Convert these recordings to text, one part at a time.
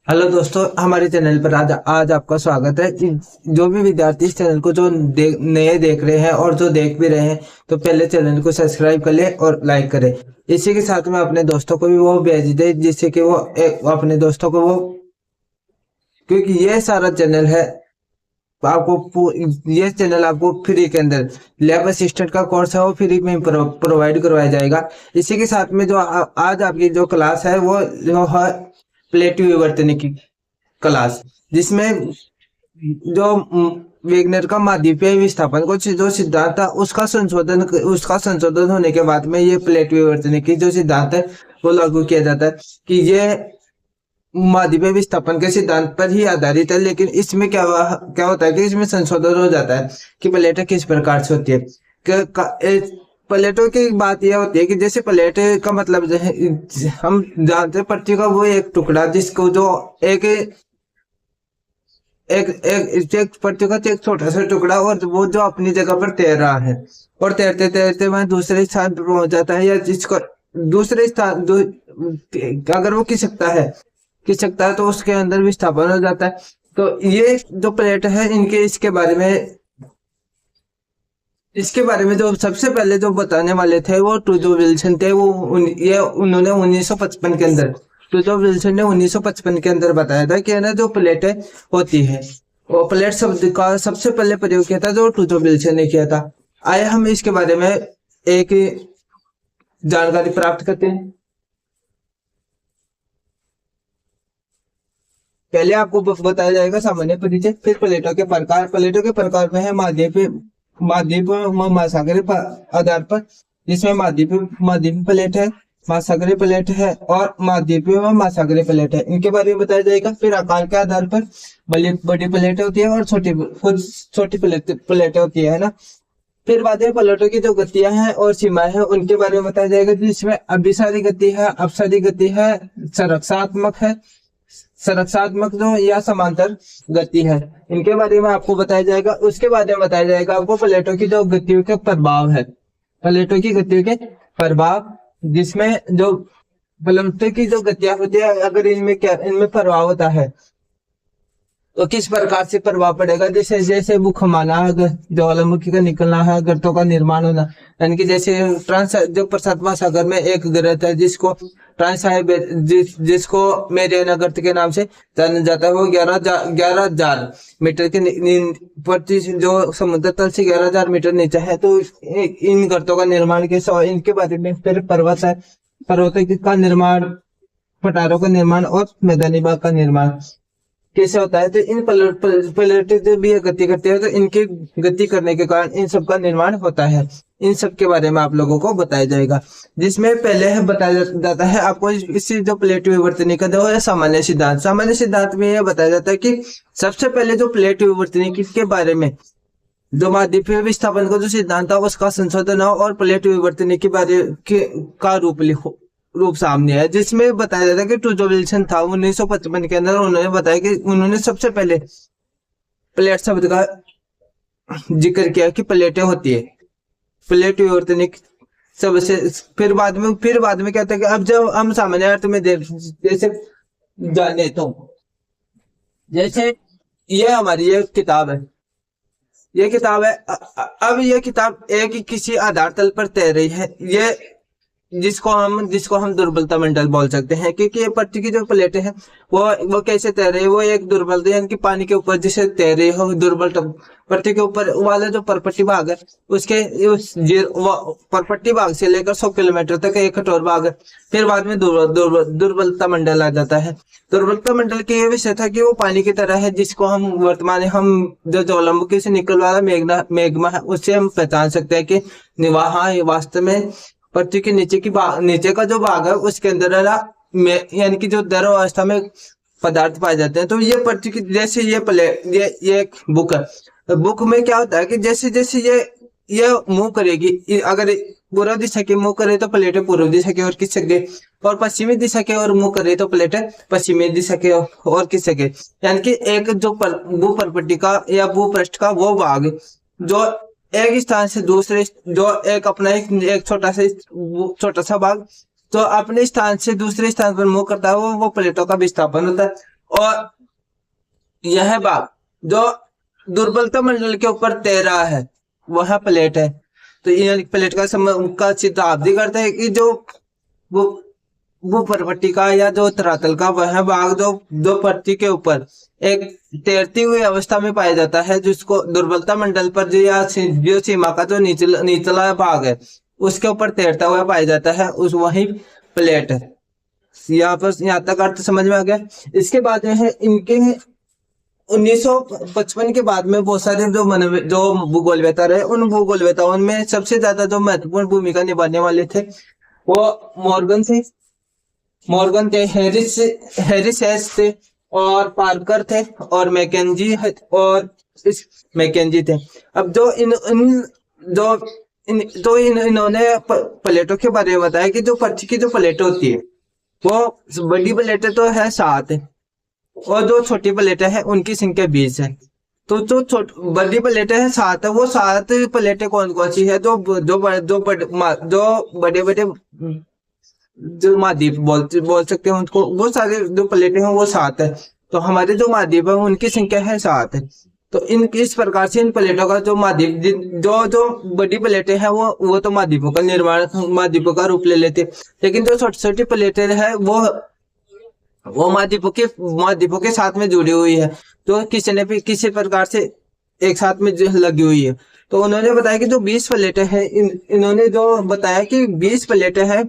Hello दोस्तों, हमारे channel पर आज आपका स्वागत है। जो भी विद्यार्थी इस चैनल को नए देख रहे हैं और जो देख भी रहे हैं, तो पहले चैनल को सब्सक्राइब कर ले और लाइक करें। इसी के साथ में अपने दोस्तों को भी वो भेज दे, जिससे कि अपने दोस्तों को वो, क्योंकि ये सारा चैनल है ये चैनल आपको फ्री के अंदर लैब असिस्टेंट का कोर्स है वो फ्री में प्रोवाइड करवाया जाएगा। इसी के साथ में जो आज आपकी जो क्लास है वो जो है प्लेटिव विवर्तनिक की क्लास, जिसमें जो वेगनर का माध्यमिक विस्थापन को जो सिद्धांत था उसका संशोधन होने के बाद में ये प्लेट विवर्तनिक की जो सिद्धांत है वो लागू किया जाता है कि ये माध्यमिक विस्थापन के सिद्धांत पर ही आधारित है। लेकिन इसमें क्या होता है कि इसमें संशोधन हो जाता है कि प्लेटें किस प्रकार से होती है। प्लेटों की बात यह होती है कि जैसे प्लेट का मतलब जो है, हम जानते हैं पृथ्वी का वो एक टुकड़ा जिसको जो एक एक एक पृथ्वी का एक छोटा सा टुकड़ा, और वो जो अपनी जगह पर तैर रहा है और तैरते तैरते वह दूसरे स्थान पर पहुंच जाता है, या जिसको दूसरे स्थान अगर वो खिसकता है तो उसके अंदर विस्थापन हो जाता है। तो ये जो प्लेट है इनके इसके बारे में जो सबसे पहले जो बताने वाले थे वो टूजो विल्सन थे। उन्होंने 1955 के अंदर, टूजो विल्सन ने 1955 के अंदर बताया था कि है ना, जो प्लेटें होती है, वो प्लेट शब्द का सबसे पहले प्रयोग किया था जो टूजो विल्सन ने किया था। आइए हम इसके बारे में एक जानकारी प्राप्त करते हैं। पहले आपको बताया जाएगा सामान्य परिचय, फिर प्लेटों के प्रकार। प्लेटों के प्रकार में है माध्यमिक व महासागरीय आधार पर, जिसमें माध्यमिक प्लेट है, महासागरीय प्लेट है और माध्यमिक व महासागरीय प्लेट है, इनके बारे में बताया जाएगा। फिर आकार के आधार पर बड़ी प्लेट होती है और छोटी प्लेटें होती है ना। फिर बाद में प्लेटों की जो गतियां हैं और सीमाएं हैं उनके बारे में बताया जाएगा, जिसमें अभिसारी गति है, अपसारी गति है, संरक्षात्मक जो या समांतर गति है, इनके बारे में आपको बताया जाएगा। उसके बाद में बताया जाएगा आपको प्लेटों की जो गतियों के प्रभाव है, प्लेटों की गतियों के प्रभाव, जिसमें जो प्लेटों की जो गतियां होती है, अगर इनमें प्रभाव होता है तो किस प्रकार से प्रभाव पड़ेगा। जैसे जैसे भूखमाना, अगर ज्वालामुखी का निकलना है, गर्तों का निर्माण होना, यानी कि जैसे जो प्रशांत महासागर में एक गर्त है जिसको मेरियाना गर्त के नाम से जाना जाता है, वो 11,000 मीटर के प्रति जो समुद्र तल से 11,000 मीटर नीचे है। तो इन गर्तों का निर्माण इनके बारे में फिर पर्वतों का निर्माण, पठारों का निर्माण और मैदानी भाग का निर्माण कैसे होता है। तो इन प्लेट जब भी गति करते हैं तो इनके गति करने के कारण इन सब का निर्माण होता है। इन सब के बारे में आप लोगों को बताया जाएगा, जिसमें पहले है बताया जाता है आपको इसी जो प्लेट विवर्तनिक का जो है सामान्य सिद्धांत। सामान्य सिद्धांत में यह बताया जाता है कि सबसे पहले जो प्लेट विवर्तनिक के बारे में जो माध्यमिक विस्थापन का जो सिद्धांत था उसका संशोधन हो और प्लेट विवर्तनिक के बारे का रूप सामने है, जिसमें बताया जाता है कि टूजो विल्सन था 1955 के अंदर। उन्होंने बताया कि उन्होंने सबसे पहले प्लेट शब्द का जिक्र किया कि प्लेटें होती है, प्लेट विवर्तनिक सबसे। फिर बाद में क्या था कि अब जब हम सामान्य अर्थ में जैसे जाने तो जैसे ये हमारी ये किताब है, अब ये किताब एक किसी आधार तल पर तैर रही है, ये जिसको हम दुर्बलता मंडल बोल सकते हैं, क्योंकि ये पृथ्वी की जो प्लेटें हैं वो कैसे तैर रही है, वो एक दुर्बलता यानी कि पानी के ऊपर जैसे तैर रही हो दुर्बल पृथ्वी के ऊपर वाला जो परपट्टी भाग है उसके परपट्टी भाग से लेकर 100 किलोमीटर तक एक कठोर भाग है। फिर बाद में दुर्बलता मंडल आ जाता है। दुर्बलता मंडल की ये विषय था कि वो पानी की तरह है, जिसको हम जो ज्वालामुखी से निकल वाला मैग्मा है उससे हम पहचान सकते हैं कि वहां वास्तव में पृथ्वी के नीचे का जो भाग है उसके अंदर यानी कि जो द्रव अवस्था में पदार्थ पाए जाते हैं। तो ये पृथ्वी की जैसे ये एक बुक है, बुक में क्या होता है कि जैसे जैसे ये मूव करेगी, अगर पूर्व दिशा की मुंह करे तो प्लेटें पूर्व दिशा की ओर खिंच सके, और पश्चिमी दिशा की ओर मुंह करे तो प्लेटें पश्चिमी दिशा की ओर खिंच सके। यानी कि एक जो भूपरपट्टी का या भूपृष्ठ का वो भाग जो एक स्थान से दूसरे, जो एक अपना एक छोटा सा भाग तो अपने स्थान से दूसरे स्थान पर मूव करता है, वो प्लेटों का विस्थापन होता है। और यह भाग जो दुर्बलता मंडल के ऊपर तैरा है वह प्लेट है। तो ये प्लेट का चित्र आप भी करते हैं कि जो वो वो परपट्टी का या जो धरातल का वह भाग जो जो पट्टी के ऊपर एक तैरती हुई अवस्था में पाया जाता है, जिसको दुर्बलता मंडल पर जो सीमा का जो निचला भाग है उसके ऊपर तैरता हुआ पाया जाता है, उस वही प्लेट है। यहाँ तक अर्थ समझ में आ गया। इसके बाद में है इनके 1955 के बाद में बहुत सारे जो भूगोलवेता रहे, उन भूगोलवेताओं में सबसे ज्यादा जो महत्वपूर्ण भूमिका निभाने वाले थे वो मॉर्गन थे, हैरिस एस थे और पार्कर थे और मैकेंजी थे। अब जो इन्होंने प्लेटों के बारे में बताया कि जो पृथ्वी की जो प्लेट होती है वो बड़ी प्लेटें तो है 7 और जो छोटी प्लेटें हैं उनकी संख्या 20 है। तो जो बड़ी प्लेटें हैं 7 है, वो 7 प्लेटें कौन कौन सी है? जो बड़े बड़े जो महाद्वीप बोल सकते हैं उनको, वो सारे जो प्लेटें हैं वो 7 है। तो हमारे जो महाद्वीप है उनकी संख्या है 7 है। तो इस प्रकार से इन प्लेटों का जो महाद्वीप जो बड़ी प्लेटें हैं वो तो महाद्वीपों का निर्माण, महाद्वीपों का रूप ले लेते, लेकिन जो छोटी छोटी प्लेटें हैं वो महाद्वीपों के साथ में जुड़ी हुई है, तो किसी प्रकार से एक साथ में लगी हुई है। तो उन्होंने बताया कि जो 20 प्लेटें हैं, इन्होंने जो बताया कि 20 प्लेटें हैं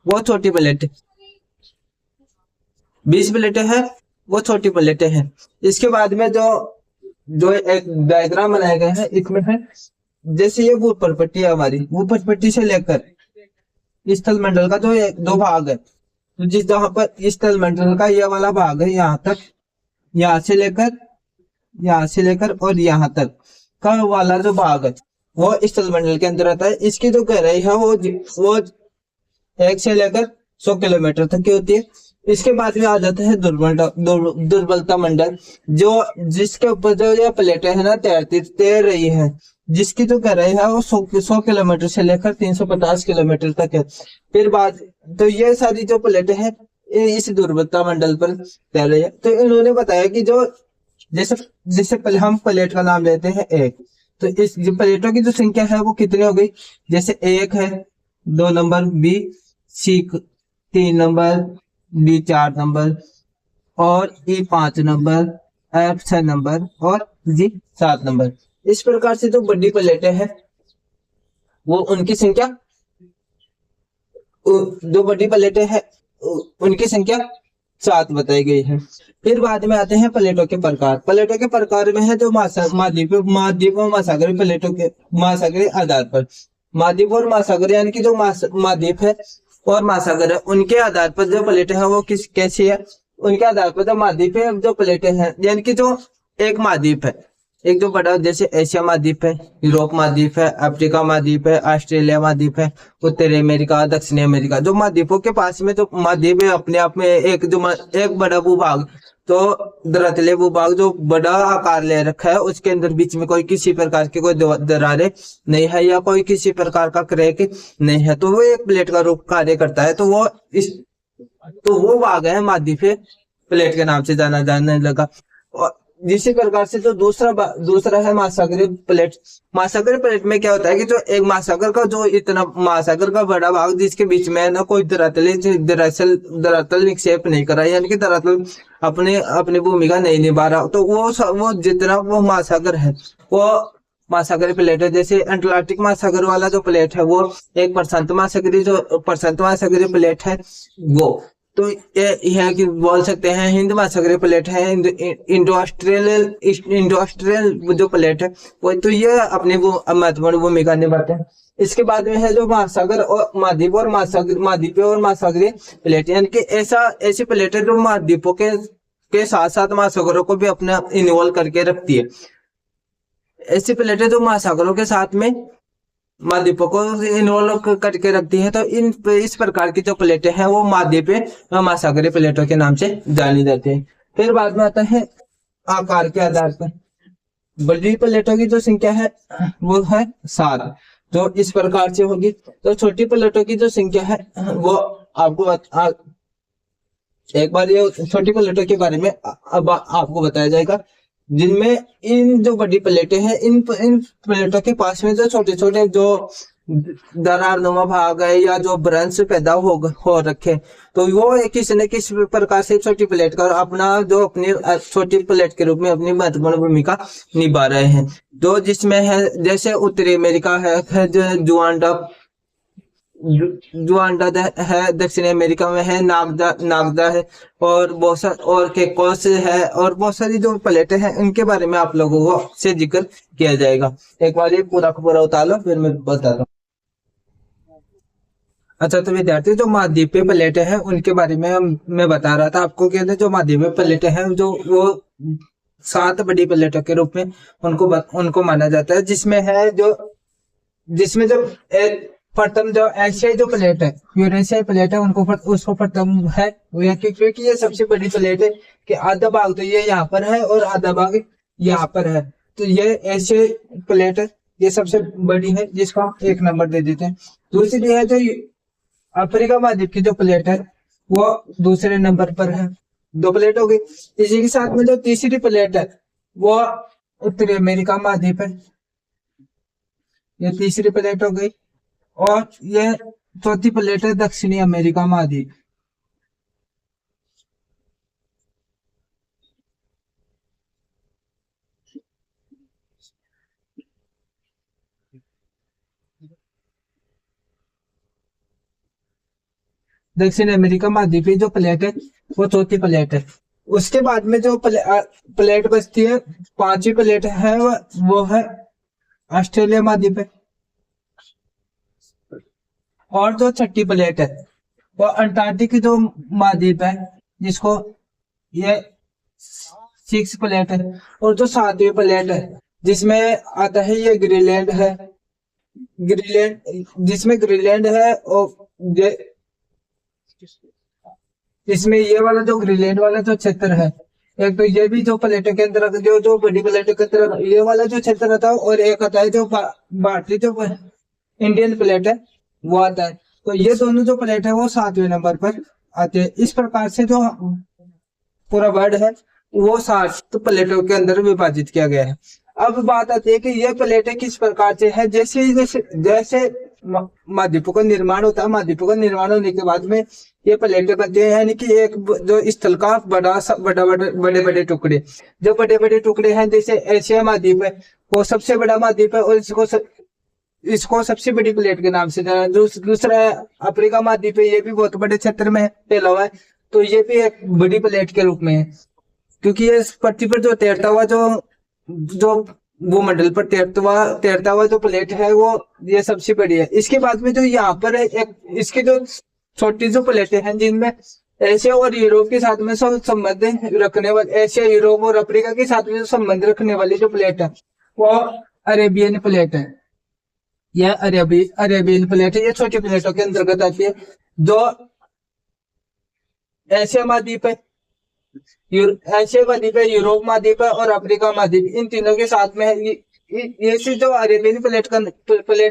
वो छोटी प्लेटें, 20 प्लेटें हैं वो छोटी प्लेटें हैं। इसके बाद में जो एक डायग्राम बनाया गया है, इसमें है जैसे ये भूपर पट्टी है हमारी, भूपर पट्टी से लेकर स्थल मंडल का जो 2 भाग है, तो जहां पर स्थल मंडल का ये वाला भाग है यहाँ तक, यहाँ से लेकर और यहाँ तक का वाला जो भाग है वो स्थल मंडल के अंदर आता है। इसकी जो गहराई है वो 1 से लेकर 100 किलोमीटर तक की होती है। इसके बाद में आ जाता है दुर्बलता मंडल, जिसके ऊपर जो ये प्लेटें है ना तैर रही है, जिसकी जो गहराई है वो 100 किलोमीटर से लेकर 350 किलोमीटर तक है। फिर बाद तो ये सारी जो प्लेटें हैं इस दुर्बलता मंडल पर तैर रही है। तो इन्होंने बताया कि जो जैसे पहले हम प्लेट का नाम लेते हैं 1, तो इस प्लेटों की जो संख्या है वो कितनी हो गई? जैसे 1 है 2 number, B C 3 number, D 4 number और ई 5 नंबर, एफ 6 नंबर और जी 7 नंबर। इस प्रकार से जो बड़ी प्लेटें हैं वो उनकी संख्या, जो बड़ी प्लेटें हैं उनकी संख्या 7 बताई गई है। फिर बाद में आते हैं प्लेटों के प्रकार। प्लेटों के प्रकार में है जो महाद्वीप और महासागरीय प्लेटों के महासागरीय आधार पर, महाद्वीप और महासागर यानी कि जो महाद्वीप है और महासागर है उनके आधार पर जो प्लेटें हैं वो कैसी है, उनके आधार पर जो महाद्वीप है जो प्लेटें हैं, यानी कि जो एक महाद्वीप है, एक जो बड़ा जैसे एशिया महाद्वीप है, यूरोप महाद्वीप है, अफ्रीका महाद्वीप है, ऑस्ट्रेलिया महाद्वीप है, उत्तरी अमेरिका, दक्षिणी अमेरिका, जो महाद्वीपों के पास में जो महाद्वीप है अपने आप में एक बड़ा भूभाग, तो धरातलीय भूभाग जो बड़ा आकार ले रखा है, उसके अंदर बीच में कोई किसी प्रकार की कोई दरारें नहीं है या कोई किसी प्रकार का क्रैक नहीं है, तो वो एक प्लेट का रूप कार्य करता है। तो वो भाग है महाद्वीप प्लेट के नाम से जाने लगा। और इसी प्रकार से जो दूसरा है महासागरीय प्लेट। महासागरीय प्लेट में क्या होता है कि जो एक महासागर का बड़ा भाग जिसके बीच में ना कोई धरातल निक्षेप नहीं करा, यानी कि धरातल अपनी भूमिका नहीं निभा रहा, तो वो जितना वो महासागर है वो महासागरीय प्लेट है। जैसे अटलांटिक महासागर वाला जो प्लेट है वो एक प्रशांत महासागरीय प्लेट है वो, तो ये कि बोल सकते हैं हिंद महासागरीय प्लेट है, इंडो ऑस्ट्रेलियल जो प्लेट है वो, तो ये अपनी वो महत्वपूर्ण भूमिका निभाते हैं। इसके बाद में है जो महासागर और महाद्वीप और महासागरीय प्लेट, यानी कि ऐसी प्लेट है जो महाद्वीपों के साथ साथ महासागरों को भी अपना इन्वॉल्व करके रखती है। ऐसी प्लेटें जो महासागरों के साथ में महाद्वीपों को इन्वॉल्व करके रखती है, तो इस प्रकार की जो प्लेटें हैं वो महाद्वीप महासागरीय प्लेटों के नाम से जानी जाती है। फिर बाद में आता है आकार के आधार पर बड़ी प्लेटों की जो संख्या है वो है 7, जो इस प्रकार से होगी। तो छोटी प्लेटों की जो संख्या है वो आपको एक बार ये छोटी प्लेटों के बारे में अब आपको बताया जाएगा, जिनमें इन जो बड़ी प्लेटें हैं, इन प्लेटों के पास में जो छोटे छोटे जो दरारनुमा भाग है या जो ब्रंश पैदा हो रखे, तो वो किसी न किसी प्रकार से छोटी प्लेट का अपना जो अपनी छोटी प्लेट के रूप में अपनी महत्वपूर्ण भूमिका निभा रहे हैं। जो जिसमें है जैसे उत्तरी अमेरिका है जुआंडा जुआंडा है, दक्षिण अमेरिका में है नागदा है, और बहुत सारे और केकोस है, और बहुत सारी जो प्लेटें हैं उनके बारे में आप लोगों को से जिक्र किया जाएगा। एक बार ये पूरा का पूरा उतार लो, फिर मैं बताता हूँ। अच्छा, तो विद्यार्थी जो महाद्वीपीय प्लेटें हैं उनके बारे में मैं बता रहा था आपको। कहते हैं जो महाद्वीपीय प्लेटें हैं जो वो 7 बड़ी प्लेटों के रूप में उनको माना जाता है, जिसमें जो प्रथम जो एशियाई जो प्लेट है, यूरेशियाई प्लेट है, उसको प्रथम है क्योंकि ये सबसे बड़ी प्लेट है कि आधा भाग तो ये यहाँ पर है और आधा भाग यहाँ पर है, तो ये एशियाई प्लेट है, ये सबसे बड़ी है, जिसको हम 1 नंबर दे देते हैं। दूसरी है जो अफ्रीका महाद्वीप की जो प्लेट है वो दूसरे नंबर पर है, 2 प्लेट हो गई। इसी के साथ में जो तीसरी प्लेट है वो उत्तरी अमेरिका महाद्वीप है, ये तीसरी प्लेट हो गई। और ये चौथी प्लेट है दक्षिणी अमेरिका महाद्वीप। दक्षिण अमेरिका महाद्वीप की जो प्लेट है वो चौथी प्लेट है। उसके बाद में जो प्लेट बचती है, 5वीं प्लेट है वो है ऑस्ट्रेलिया महाद्वीप है। और जो 6ठी प्लेट है वो अंटार्कटिक जो महाद्वीप है, जिसको ये 6 प्लेट है। और जो 7वीं प्लेट है जिसमें आता है ये ग्रीनलैंड है, जिसमें ग्रीनलैंड है, और इसमें ये वाला जो ग्रीनलैंड वाला जो क्षेत्र है, एक तो ये भी जो प्लेटों के अंदर जो बड़ी प्लेटों के अंदर ये वाला जो क्षेत्र आता है, और एक आता है जो भारतीय जो इंडियन प्लेट है वो आता है। तो ये दोनों जो प्लेट है वो 7वें नंबर पर आते हैं। इस प्रकार से जो पूरा वर्ल्ड है वो 7 प्लेटों के अंदर विभाजित किया गया है। अब बात आती है कि ये प्लेटें किस प्रकार से है। जैसे महाद्वीपों का निर्माण होता है, महाद्वीपों का निर्माण होने के बाद में ये प्लेटें बनती है, यानी कि एक जो स्थल का बड़े बड़े टुकड़े, जो बड़े बड़े टुकड़े हैं, जैसे एशिया महाद्वीप है वो सबसे बड़ा महाद्वीप है, और इसको सबसे बड़ी प्लेट के नाम से जाना। दूसरा है अफ्रीका महाद्वीप है, ये भी बहुत बड़े क्षेत्र में फैला हुआ है, तो ये भी एक बड़ी प्लेट के रूप में है, क्योंकि ये पृथ्वी पर जो तैरता हुआ जो भूमंडल पर तैरता हुआ जो प्लेट है वो ये सबसे बड़ी है। इसके बाद में जो यहाँ पर है एक इसकी जो छोटी जो प्लेटें हैं, जिनमें एशिया और यूरोप के साथ में संबंध रखने वाले, एशिया यूरोप और अफ्रीका के साथ में संबंध रखने वाली जो प्लेट है वो अरेबियन प्लेट है। यह अरेबियन प्लेट है, ये छोटी प्लेटों के अंतर्गत आती है। जो एशिया महाद्वीप है, एशिया महाद्वीप है, यूरोप महाद्वीप है और अफ्रीका महाद्वीप, इन तीनों के साथ में है। ये जो अरेबियन प्लेट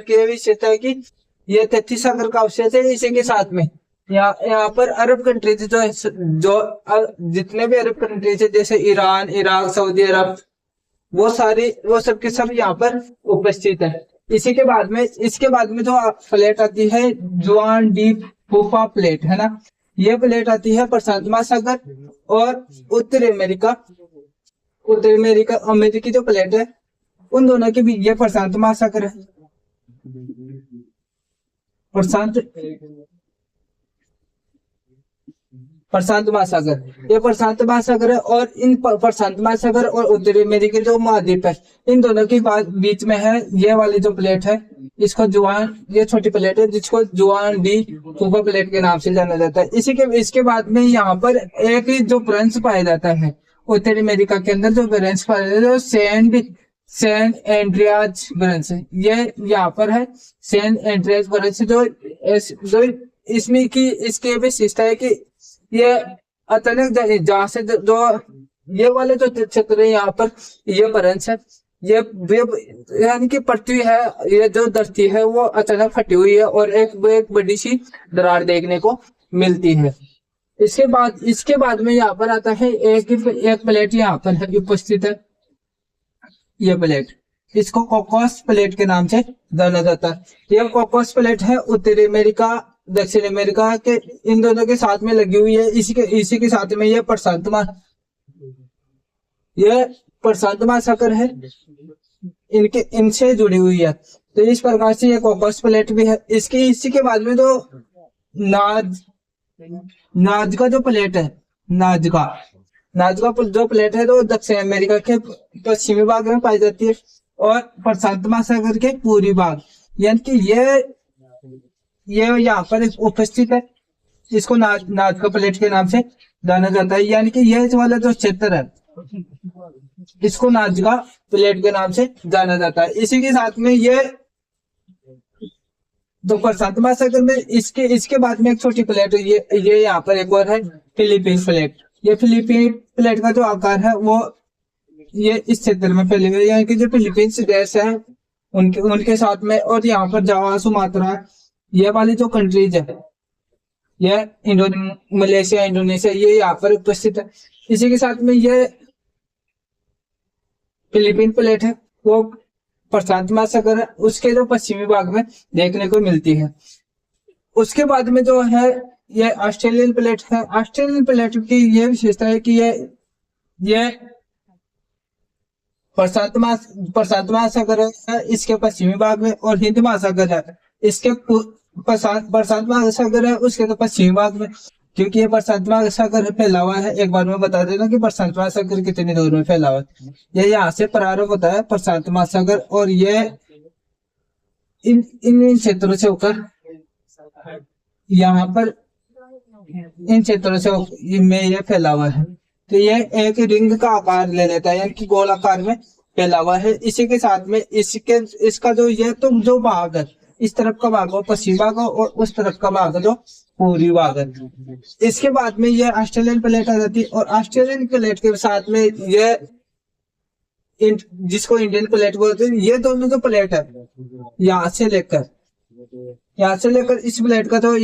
की विशेषता है कि ये 33 सागर का अवशेष है। इसी के साथ में यहाँ पर अरब कंट्रीज जो जितने भी अरब कंट्रीज है, जैसे ईरान, इराक, सऊदी अरब, वो सब के सब यहाँ पर उपस्थित है। इसके बाद में जो प्लेट आती है जुआन डी फूफा प्लेट है ना, ये प्लेट आती है प्रशांत महासागर और उत्तरी अमेरिका अमेरिकी जो प्लेट है उन दोनों के भी ये प्रशांत महासागर है। प्रशांत महासागर, ये प्रशांत महासागर है, और इन प्रशांत महासागर और उत्तरी अमेरिका जो महाद्वीप है, इन दोनों के बीच में है ये वाली जो प्लेट है, इसको जुआन, ये छोटी प्लेट है जिसको जुआन डी फूफा प्लेट के नाम से जाना जाता है। इसके बाद में यहाँ पर एक जो ब्रंश पाया जाता है उत्तरी अमेरिका के अंदर, जो ब्रंश पाया जाता है सेंट एंड्रियाज ब्रंश, ये यहाँ पर है सेंट एंड्रियाज ब्रंश। जो इसमें की इसकी विशेषता है कि ये अचानक जहाँ से जो ये वाले जो क्षेत्र है यहाँ पर ये ब्रंश है, ये यानी कि पृथ्वी है, ये जो धरती है वो अचानक फटी हुई है और एक बड़ी सी दरार देखने को मिलती है। इसके बाद में यहाँ पर आता है एक प्लेट यहाँ पर है उपस्थित है, ये प्लेट, इसको कोकोस प्लेट के नाम से जाना जाता है। यह कोकोस प्लेट है उत्तरी अमेरिका, दक्षिण अमेरिका के इन दोनों के साथ में लगी हुई है। इसी के साथ में यह प्रशांत महासागर है, इनसे जुड़ी हुई है। तो इस प्रकार से ये कोकोस प्लेट भी है। इसी के बाद में तो नाजका जो प्लेट है, नाजका जो प्लेट है तो दक्षिण अमेरिका के पश्चिमी भाग में पाई जाती है और प्रशांत महासागर के पूर्वी भाग, यानी कि ये यहाँ पर उपस्थित है। इसको नाजका प्लेट के नाम से जाना जाता है, यानी कि ये वाला जो क्षेत्र है इसको नाजका प्लेट के नाम से जाना जाता है। इसी के साथ में ये तो प्रशांत महासागर में इसके बाद में एक छोटी प्लेट है, ये यहाँ पर एक और है फिलीपीन प्लेट। ये फिलीपीन प्लेट का जो आकार है वो ये इस क्षेत्र में फैले हुए, यानी कि जो फिलीपींस देश है उनके साथ में, और यहाँ पर जावा, सुमात्रा, ये वाली जो कंट्रीज है, ये मलेशिया, इंडोनेशिया, ये यहाँ पर उपस्थित है। इसी के साथ में ये फिलीपीन प्लेट है वो प्रशांत महासागर है, उसके जो पश्चिमी भाग में देखने को मिलती है। उसके बाद में जो है ये ऑस्ट्रेलियन प्लेट है। ऑस्ट्रेलियन प्लेट की ये विशेषता है कि ये प्रशांत महासागर है इसके पश्चिमी भाग में, और हिंद महासागर है इसके प्रशांत महासागर है उसके तो पश्चिमी भाग में। क्योंकि ये प्रशांत महासागर फैला हुआ है, एक बार मैं बता देता कि प्रशांत महासागर कितनी दूर में फैला हुआ है। ये यहाँ से प्रारंभ होता है प्रशांत महासागर, और ये इन क्षेत्रों से होकर यहाँ पर इन क्षेत्रों से में ये फैला हुआ है। तो ये एक रिंग का आकार ले लेता है, यानी कि गोल आकार में फैला हुआ है। इसी के साथ में इसका जो ये तो जो भाग है, इस तरफ का भाग हो पश्चिमी भाग हो, और उस तरफ का भाग जो पूर्वी भाग है। इसके बाद में ये ऑस्ट्रेलियन प्लेट आ जाती है, और ऑस्ट्रेलियन प्लेट के साथ में ये जिसको इंडियन प्लेट बोलते हैं, ये दोनों जो प्लेट है यहाँ से लेकर इस प्लेट का तो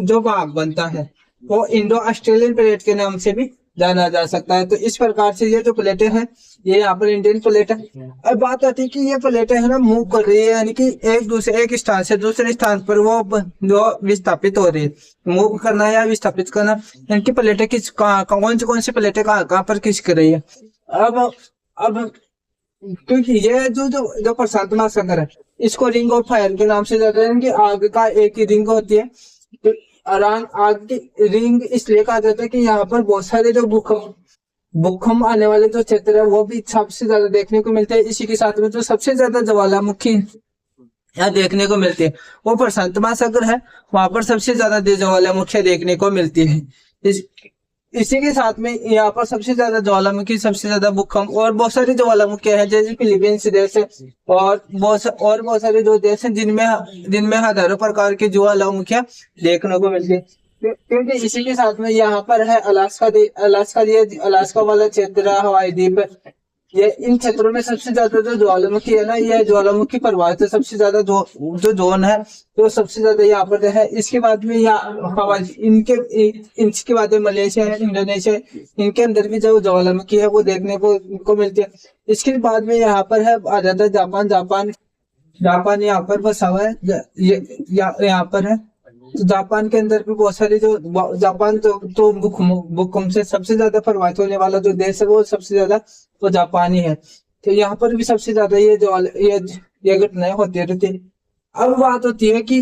जो भाग बनता है वो इंडो ऑस्ट्रेलियन प्लेट के नाम से भी जाना जा सकता है। तो इस प्रकार से ये जो प्लेटें हैं ये यहाँ पर इंडियन प्लेट है। अब बात आती है कि ये प्लेटें है ना मूव कर रही है, यानी कि एक स्थान से दूसरे स्थान पर वो जो विस्थापित हो रही है। मूव करना या विस्थापित करना, यानी कि प्लेटें कौन सी प्लेटें कहाँ पर खिसक रही है। अब क्योंकि ये जो प्रशांत महासागर है इसको रिंग ऑफ फायर के नाम से जाता है, यानी कि आग का एक ही रिंग होती है। तो आग की रिंग इसलिए कहा जाता है कि यहाँ पर बहुत सारे जो भूकंप आने वाले जो क्षेत्र है वो भी सबसे ज्यादा देखने को मिलते हैं। इसी के साथ में जो सबसे ज्यादा ज्वालामुखी यहाँ देखने को मिलती है वो प्रशांत महासागर है, वहां पर सबसे ज्यादा ज्वालामुखी देखने को मिलती है। इसी के साथ में यहाँ पर सबसे ज्यादा ज्वालामुखी, सबसे ज्यादा भूकंप और बहुत सारे ज्वालामुखी है, जैसे फिलीपींस देश है और बहुत सारे जो देश हैं जिनमें हजारों प्रकार की ज्वालामुखियां देखने को मिलती है। क्योंकि इसी के साथ में यहाँ पर है अलास्का वाला क्षेत्र, हवाई द्वीप, ये इन क्षेत्रों में सबसे ज्यादा जो ज्वालामुखी है ना, ये ज्वालामुखी प्रवाह से सबसे ज्यादा जो जोन है तो सबसे ज्यादा यहाँ पर है। इसके बाद में इनके बाद में मलेशिया है, इंडोनेशिया, इनके अंदर भी जो ज्वालामुखी है वो देखने को मिलती है। इसके बाद में यहाँ पर है आ जाता है जापान यहाँ पर बसा हुआ है, यहाँ पर है। तो जापान के अंदर भी बहुत सारे जापान तो भूकंप से सबसे ज्यादा प्रभावित होने वाला जो देश है वो सबसे ज्यादा तो जापान ही है। तो यहाँ पर भी सबसे ज्यादा ये घटनाएं होती रहती है। अब बात होती है कि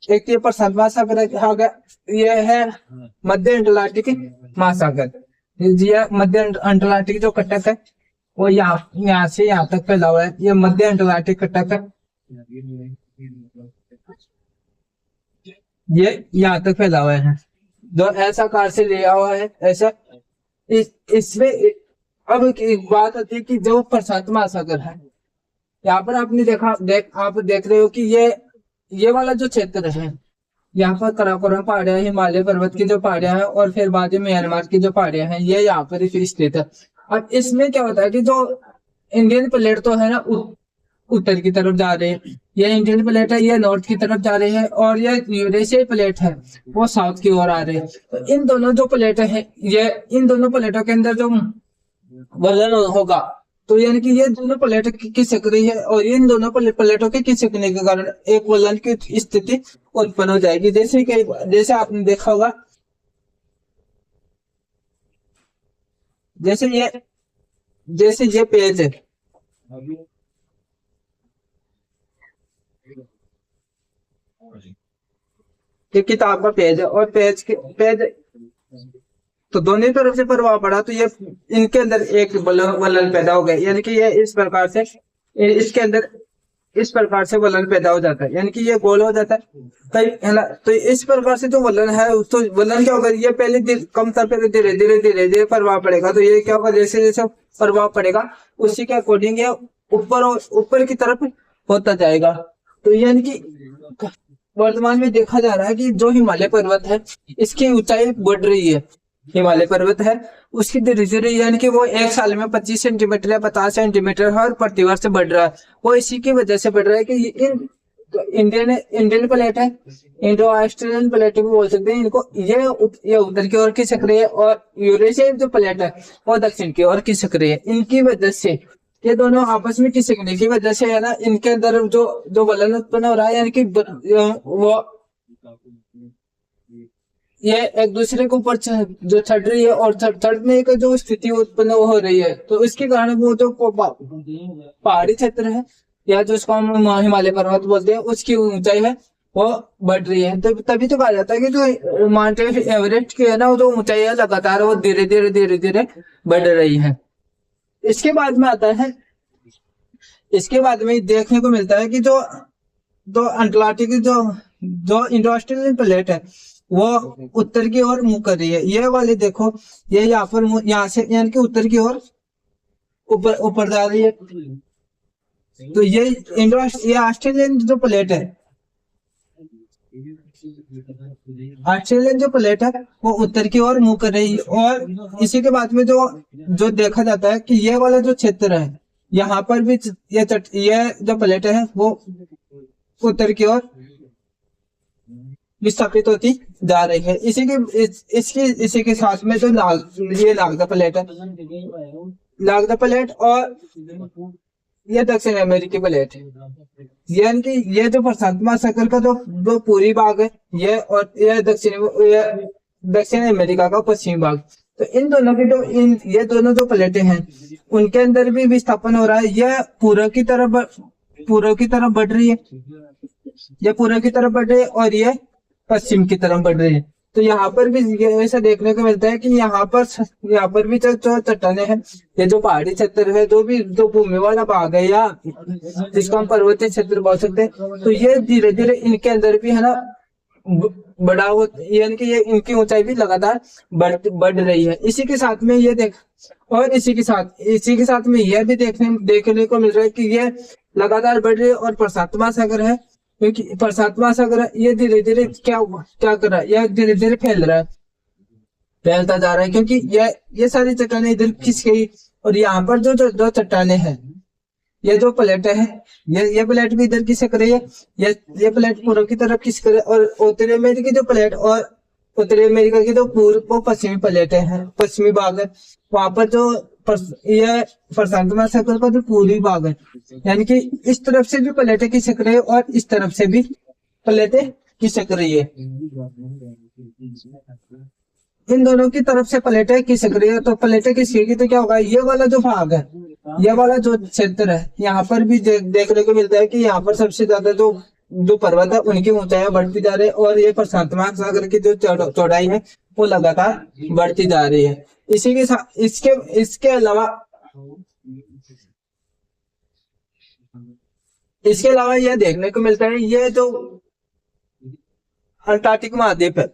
एक तो प्रशांत महासागर, ये है मध्य अटलांटिक महासागर। मध्य अटलांटिक जो कटक है वो यहाँ से यहाँ तक फैला हुआ है, ये मध्य अटलांटिक कटक है, ये यहाँ तक फैला हुआ है जो ऐसा कार से लिया हुआ है ऐसा। इसमें अब एक बात होती है कि जो प्रशांत महासागर है यहाँ पर आपने आप देख रहे हो कि ये वाला जो क्षेत्र है यहाँ पर काराकोरम पहाड़ियां, हिमालय पर्वत की जो पहाड़ियां हैं और फिर बाद में म्यांमार की जो पहाड़ियां हैं ये यहाँ पर ही स्थित है। अब इसमें क्या होता है कि जो इंडियन प्लेट तो है ना उत्तर की तरफ जा रहे हैं, ये इंडियन प्लेट है ये नॉर्थ की तरफ जा रहे हैं, और ये यूरेशियाई प्लेट है वो साउथ की ओर आ रहे हैं। तो इन दोनों जो प्लेटें हैं, ये इन दोनों प्लेटों के अंदर जो वलन होगा, तो यानी कि ये दोनों प्लेट खिसक रही है, और इन दोनों प्लेटों के खिसकने के कारण एक वलन की स्थिति उत्पन्न हो जाएगी। जैसे आपने देखा होगा, जैसे ये पेज है, ये किताब का पेज है, और पेज तो दोनों तरफ से प्रभाव पड़ा, तो ये इनके अंदर एक वलन पैदा हो गया, यानी कि ये इस प्रकार से इसके अंदर इस प्रकार से वलन पैदा हो जाता है, यानी कि ये गोल हो जाता है ना। तो इस प्रकार से जो वलन है, तो वलन क्या होगा, ये पहले कम स्तर पर धीरे धीरे प्रभाव पड़ेगा, तो ये क्या होगा, जैसे जैसे प्रभाव पड़ेगा उसी के अकॉर्डिंग ये ऊपर की तरफ होता जाएगा। तो यानी कि वर्तमान में देखा जा रहा है कि जो हिमालय पर्वत है इसकी ऊंचाई बढ़ रही है, हिमालय पर्वत है उसकी धीरे धीरे, यानी कि वो एक साल में 25 सेंटीमीटर या 50 सेंटीमीटर हर प्रतिवर्ष बढ़ रहा है। वो इसी की वजह से बढ़ रहा है कि इंडियन प्लेट है, इंडो ऑस्ट्रेलियन प्लेट भी बोल सकते हैं इनको, ये उत्तर की ओर खिसक रही है, और यूरेशियाई जो प्लेट है वो दक्षिण की ओर खिसक रही है। इनकी वजह से ये दोनों आपस में खिसकने की वजह से है ना, इनके अंदर जो वलन उत्पन्न हो रहा है, यानी कि वो ये एक दूसरे के ऊपर जो चढ़ रही है, और चढ़ने की जो स्थिति उत्पन्न हो रही है, तो इसके कारण वो जो पहाड़ी क्षेत्र है या जो उसको हम हिमालय पर्वत बोलते हैं, उसकी ऊंचाई है वो बढ़ रही है। तो तभी तो कहा जाता है कि जो माउंटेन एवरेस्ट की है ना, वो जो ऊंचाई है लगातार वो धीरे धीरे बढ़ रही है। इसके बाद में आता है, इसके बाद में देखने को मिलता है कि जो अंटार्कटिक जो इंडो ऑस्ट्रेलियन प्लेट है वो उत्तर की ओर मुंह कर रही है। ये वाले देखो, ये यहाँ पर यहाँ से यानी कि उत्तर की ओर ऊपर जा रही है। तो ये ऑस्ट्रेलियन जो प्लेट है, ऑस्ट्रेलियन जो प्लेट है वो उत्तर की ओर मुंह कर रही है। और इसी के बाद में जो देखा जाता है कि ये वाला जो क्षेत्र है, यहाँ पर भी ये जो प्लेट है वो उत्तर की ओर विस्थापित होती जा रही है। इसी के साथ में जो लागदा प्लेट है, लागदा प्लेट और ये दक्षिण अमेरिकी प्लेट है, यानी कि ये जो प्रशांत महासागर का जो पूर्वी भाग है ये, और ये दक्षिण अमेरिका का पश्चिमी भाग। तो इन दोनों की ये दोनों जो प्लेटें हैं उनके अंदर भी विस्थापन हो रहा है। यह पूर्व की तरफ बढ़ रही है, ये पूर्व की तरफ बढ़ रही है, और ये पश्चिम की तरफ बढ़ रही है। तो यहाँ पर भी ऐसा देखने को मिलता है कि यहाँ पर भी जो चट्टाने हैं, ये जो पहाड़ी क्षेत्र है, जो भूमि वाला भाग है या जिसको हम पर्वतीय क्षेत्र बोल सकते हैं, तो ये धीरे धीरे इनके अंदर भी है ना बड़ा हो, यानी कि ये इनकी ऊंचाई भी लगातार बढ़ रही है। इसी के साथ में इसी के साथ में यह भी देखने को मिल रहा है कि ये लगातार बढ़ रही है। और प्रशांत महासागर है, क्योंकि प्रशांत महासागर ये धीरे धीरे क्या कर रहा है, यह धीरे धीरे फैलता जा रहा है, क्योंकि ये सारी चट्टानें इधर खिंच गई। और यहाँ पर जो चट्टानें हैं, ये जो प्लेट है, ये प्लेट भी इधर खिसक रही है, ये प्लेट पूर्व की तरफ खिसक रही है। और उत्तरी अमेरिका की जो प्लेट और उत्तरी अमेरिका की जो पूर्व पश्चिमी प्लेटें हैं, पश्चिमी भाग है, वहां पर जो ये प्रशांत महासागर का जो पूर्वी भाग है, यानी कि इस तरफ से भी प्लेटें खिसक रही है और इस तरफ से भी प्लेटें खिसक रही है। इन दोनों की तरफ से प्लेटें खिसक रही है। तो प्लेटें खिसकेगी तो क्या होगा, ये वाला जो भाग है, ये वाला जो क्षेत्र है, यहाँ पर भी देखने को मिलता है कि यहाँ पर सबसे ज्यादा जो पर्वत है उनकी ऊंचाइयां बढ़ती जा रही है, और ये प्रशांत महासागर की जो चौड़ाई है वो लगातार बढ़ती जा रही है। इसी के साथ इसके अलावा यह देखने को मिलता है, ये जो अंटार्कटिक महाद्वीप है,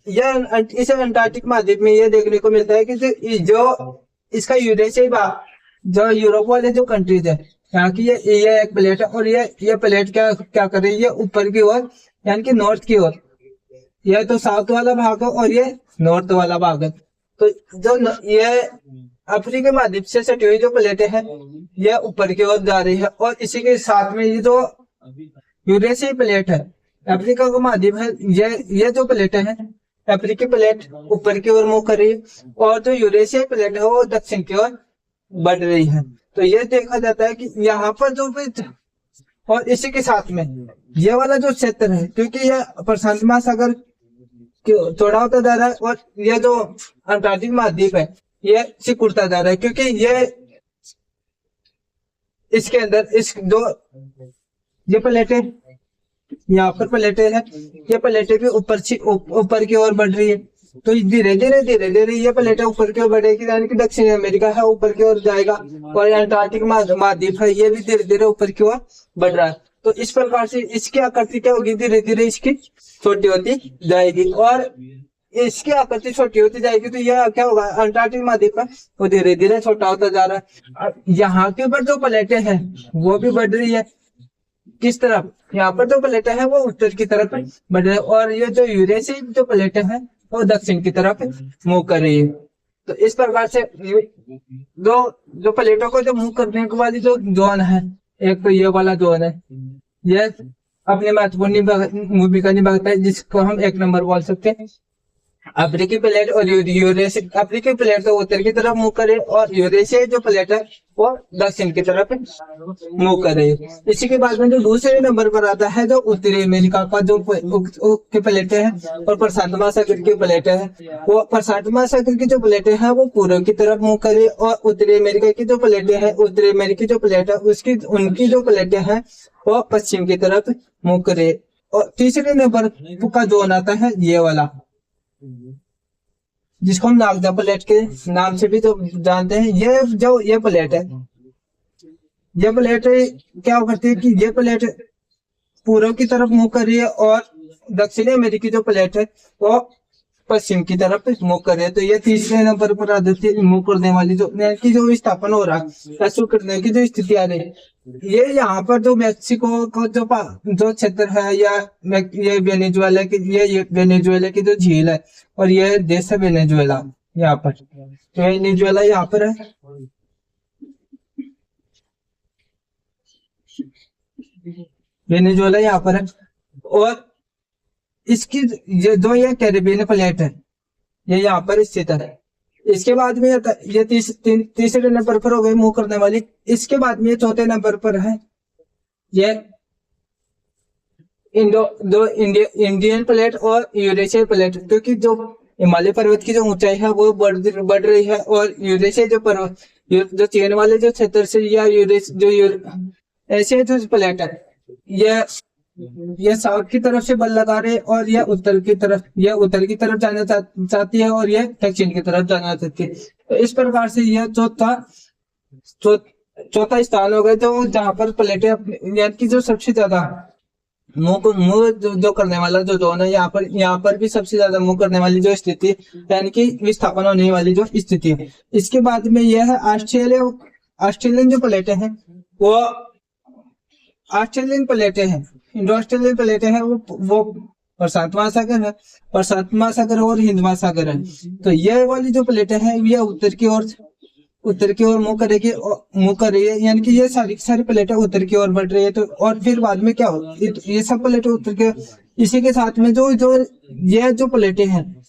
इस अंटार्कटिक महाद्वीप में यह देखने को मिलता है कि जो इसका यूरेशियाई भाग, जो यूरोप वाले जो कंट्रीज है, यहाँ की ये एक प्लेट है, और ये प्लेट क्या कर रही है, ऊपर की ओर यानी कि नॉर्थ की ओर, यह तो साउथ वाला भाग है और ये नॉर्थ वाला भाग है। तो जो अफ्रीकी महाद्वीप से सटी हुई जो प्लेटें हैं ये ऊपर की ओर जा रही है, और इसी के साथ में ये जो यूरेशियाई प्लेट है, अफ्रीका का महाद्वीप है, ये जो प्लेटें हैं, अफ्रीकी प्लेट ऊपर की ओर मूव कर रही है, और जो यूरेशियाई प्लेट है वो दक्षिण की ओर बढ़ रही है। तो ये देखा जाता है कि यहाँ पर जो और इसी के साथ में ये वाला जो क्षेत्र है, क्योंकि यह प्रशांत महासागर चौड़ा होता जा रहा है, और ये जो अंटार्कटिक महाद्वीप है ये सिकुड़ता जा रहा है, क्योंकि ये इसके अंदर इस दो ये प्लेटें, यहाँ पर प्लेटें हैं, ये प्लेटें भी ऊपर की ओर बढ़ रही है। तो धीरे धीरे ये प्लेटें ऊपर की ओर बढ़ेगी, यानी कि दक्षिण अमेरिका है ऊपर की ओर जाएगा, और अंटार्कटिक महाद्वीप है ये भी धीरे धीरे ऊपर की ओर बढ़ रहा है। तो इस प्रकार से इसकी आकृति क्या होगी, धीरे धीरे इसकी छोटी होती जाएगी, और इसकी आकृति छोटी होती जाएगी, तो यह क्या होगा, अंटार्कटिक महाद्वीप है वो धीरे धीरे छोटा होता जा रहा है। अब यहाँ के ऊपर जो प्लेटें हैं वो भी बढ़ रही है, किस तरफ, यहाँ पर जो प्लेटें हैं वो उत्तर की तरफ बढ़ रही है, और ये जो यूरेशियाई जो प्लेटें हैं वो दक्षिण की तरफ मूव कर रही है। तो इस प्रकार से जो प्लेटों को जो मूव करने के वाली जो जोन है, एक तो ये वाला जोन है, ये अपनी महत्वपूर्ण भूमिका निभाता है, जिसको हम 1 नंबर बोल सकते हैं। अफ्रीकी प्लेट और यूरेशिया, अफ्रीकी प्लेट तो उत्तर की तरफ मूव करे, और यूरेशिया जो प्लेट है वो दक्षिण की तरफ मूव करे। इसी के बाद में जो दूसरे नंबर पर आता है जो उत्तरी अमेरिका का जो की प्लेटें हैं और प्रशांत महासागर की प्लेटें हैं, वो प्रशांत महासागर की जो प्लेटें हैं वो पूर्व की तरफ मूव करे, और उत्तरी अमेरिका की जो प्लेटें हैं, उत्तरी अमेरिकी जो प्लेट है उसकी उनकी जो प्लेटें हैं वो पश्चिम की तरफ मूव करे। और तीसरे नंबर का जोन आता है ये वाला, जिसको हम नागदा प्लेट के नाम से भी तो जानते हैं। ये प्लेट है, ये प्लेट क्या करती है कि ये प्लेट पूर्व की तरफ मुंह कर रही है, और दक्षिणी अमेरिकी जो प्लेट है वो पश्चिम की तरफ मुंह कर रही है। तो ये तीसरे नंबर पर आ जाती है मुंह करने वाली जो की जो विस्थापन हो रहा है, शुरू करने की जो स्थिति आ रही है। ये यहाँ पर जो मैक्सिको का जो क्षेत्र है, या ये वेनेजुएला की ये वेनेजुएला की जो झील है, और ये देश है वेनेजुएला, यहाँ पर तो वेनेजुएला यहाँ पर है, वेनेजुएला यहाँ पर है, और इसकी ये कैरिबियन प्लेट है ये यहाँ पर स्थित है। इसके बाद में ये तीसरे नंबर पर हो गई मूव करने वाली। इसके बाद में चौथे नंबर पर है ये इंडियन प्लेट और यूरेशियाई प्लेट, क्योंकि जो हिमालय पर्वत की जो ऊंचाई है वो बढ़ रही है, और यूरेशिया जो पर्वत जो चीन वाले जो क्षेत्र से, या एशिया जो प्लेट है ये साउथ की तरफ से बल लगा रहे, और ये उत्तर की तरफ जाना चाहती है, और ये दक्षिण की तरफ जाना चाहती है। तो इस प्रकार से यह चौथा स्थान हो गया जो जहां पर प्लेटें यानी कि जो सबसे ज्यादा मुंह जो करने वाला जो जोन है, यहाँ पर भी सबसे ज्यादा मुंह करने वाली जो स्थिति यानी कि विस्थापन होने वाली जो स्थिति है। इसके बाद में यह है ऑस्ट्रेलियन जो प्लेटें हैं वो ऑस्ट्रेलियन प्लेटें हैं, इंडो ऑस्ट्रेलियन प्लेटें हैं, वो प्रशांत महासागर और हिंद महासागर है। तो ये वाली जो प्लेटें हैं ये उत्तर की ओर मुंह रही है, यानी कि ये सारी प्लेटें उत्तर की ओर बढ़ रही है। तो और फिर बाद में क्या हो, ये सब प्लेटें उत्तर के, इसी के साथ में जो प्लेटें हैं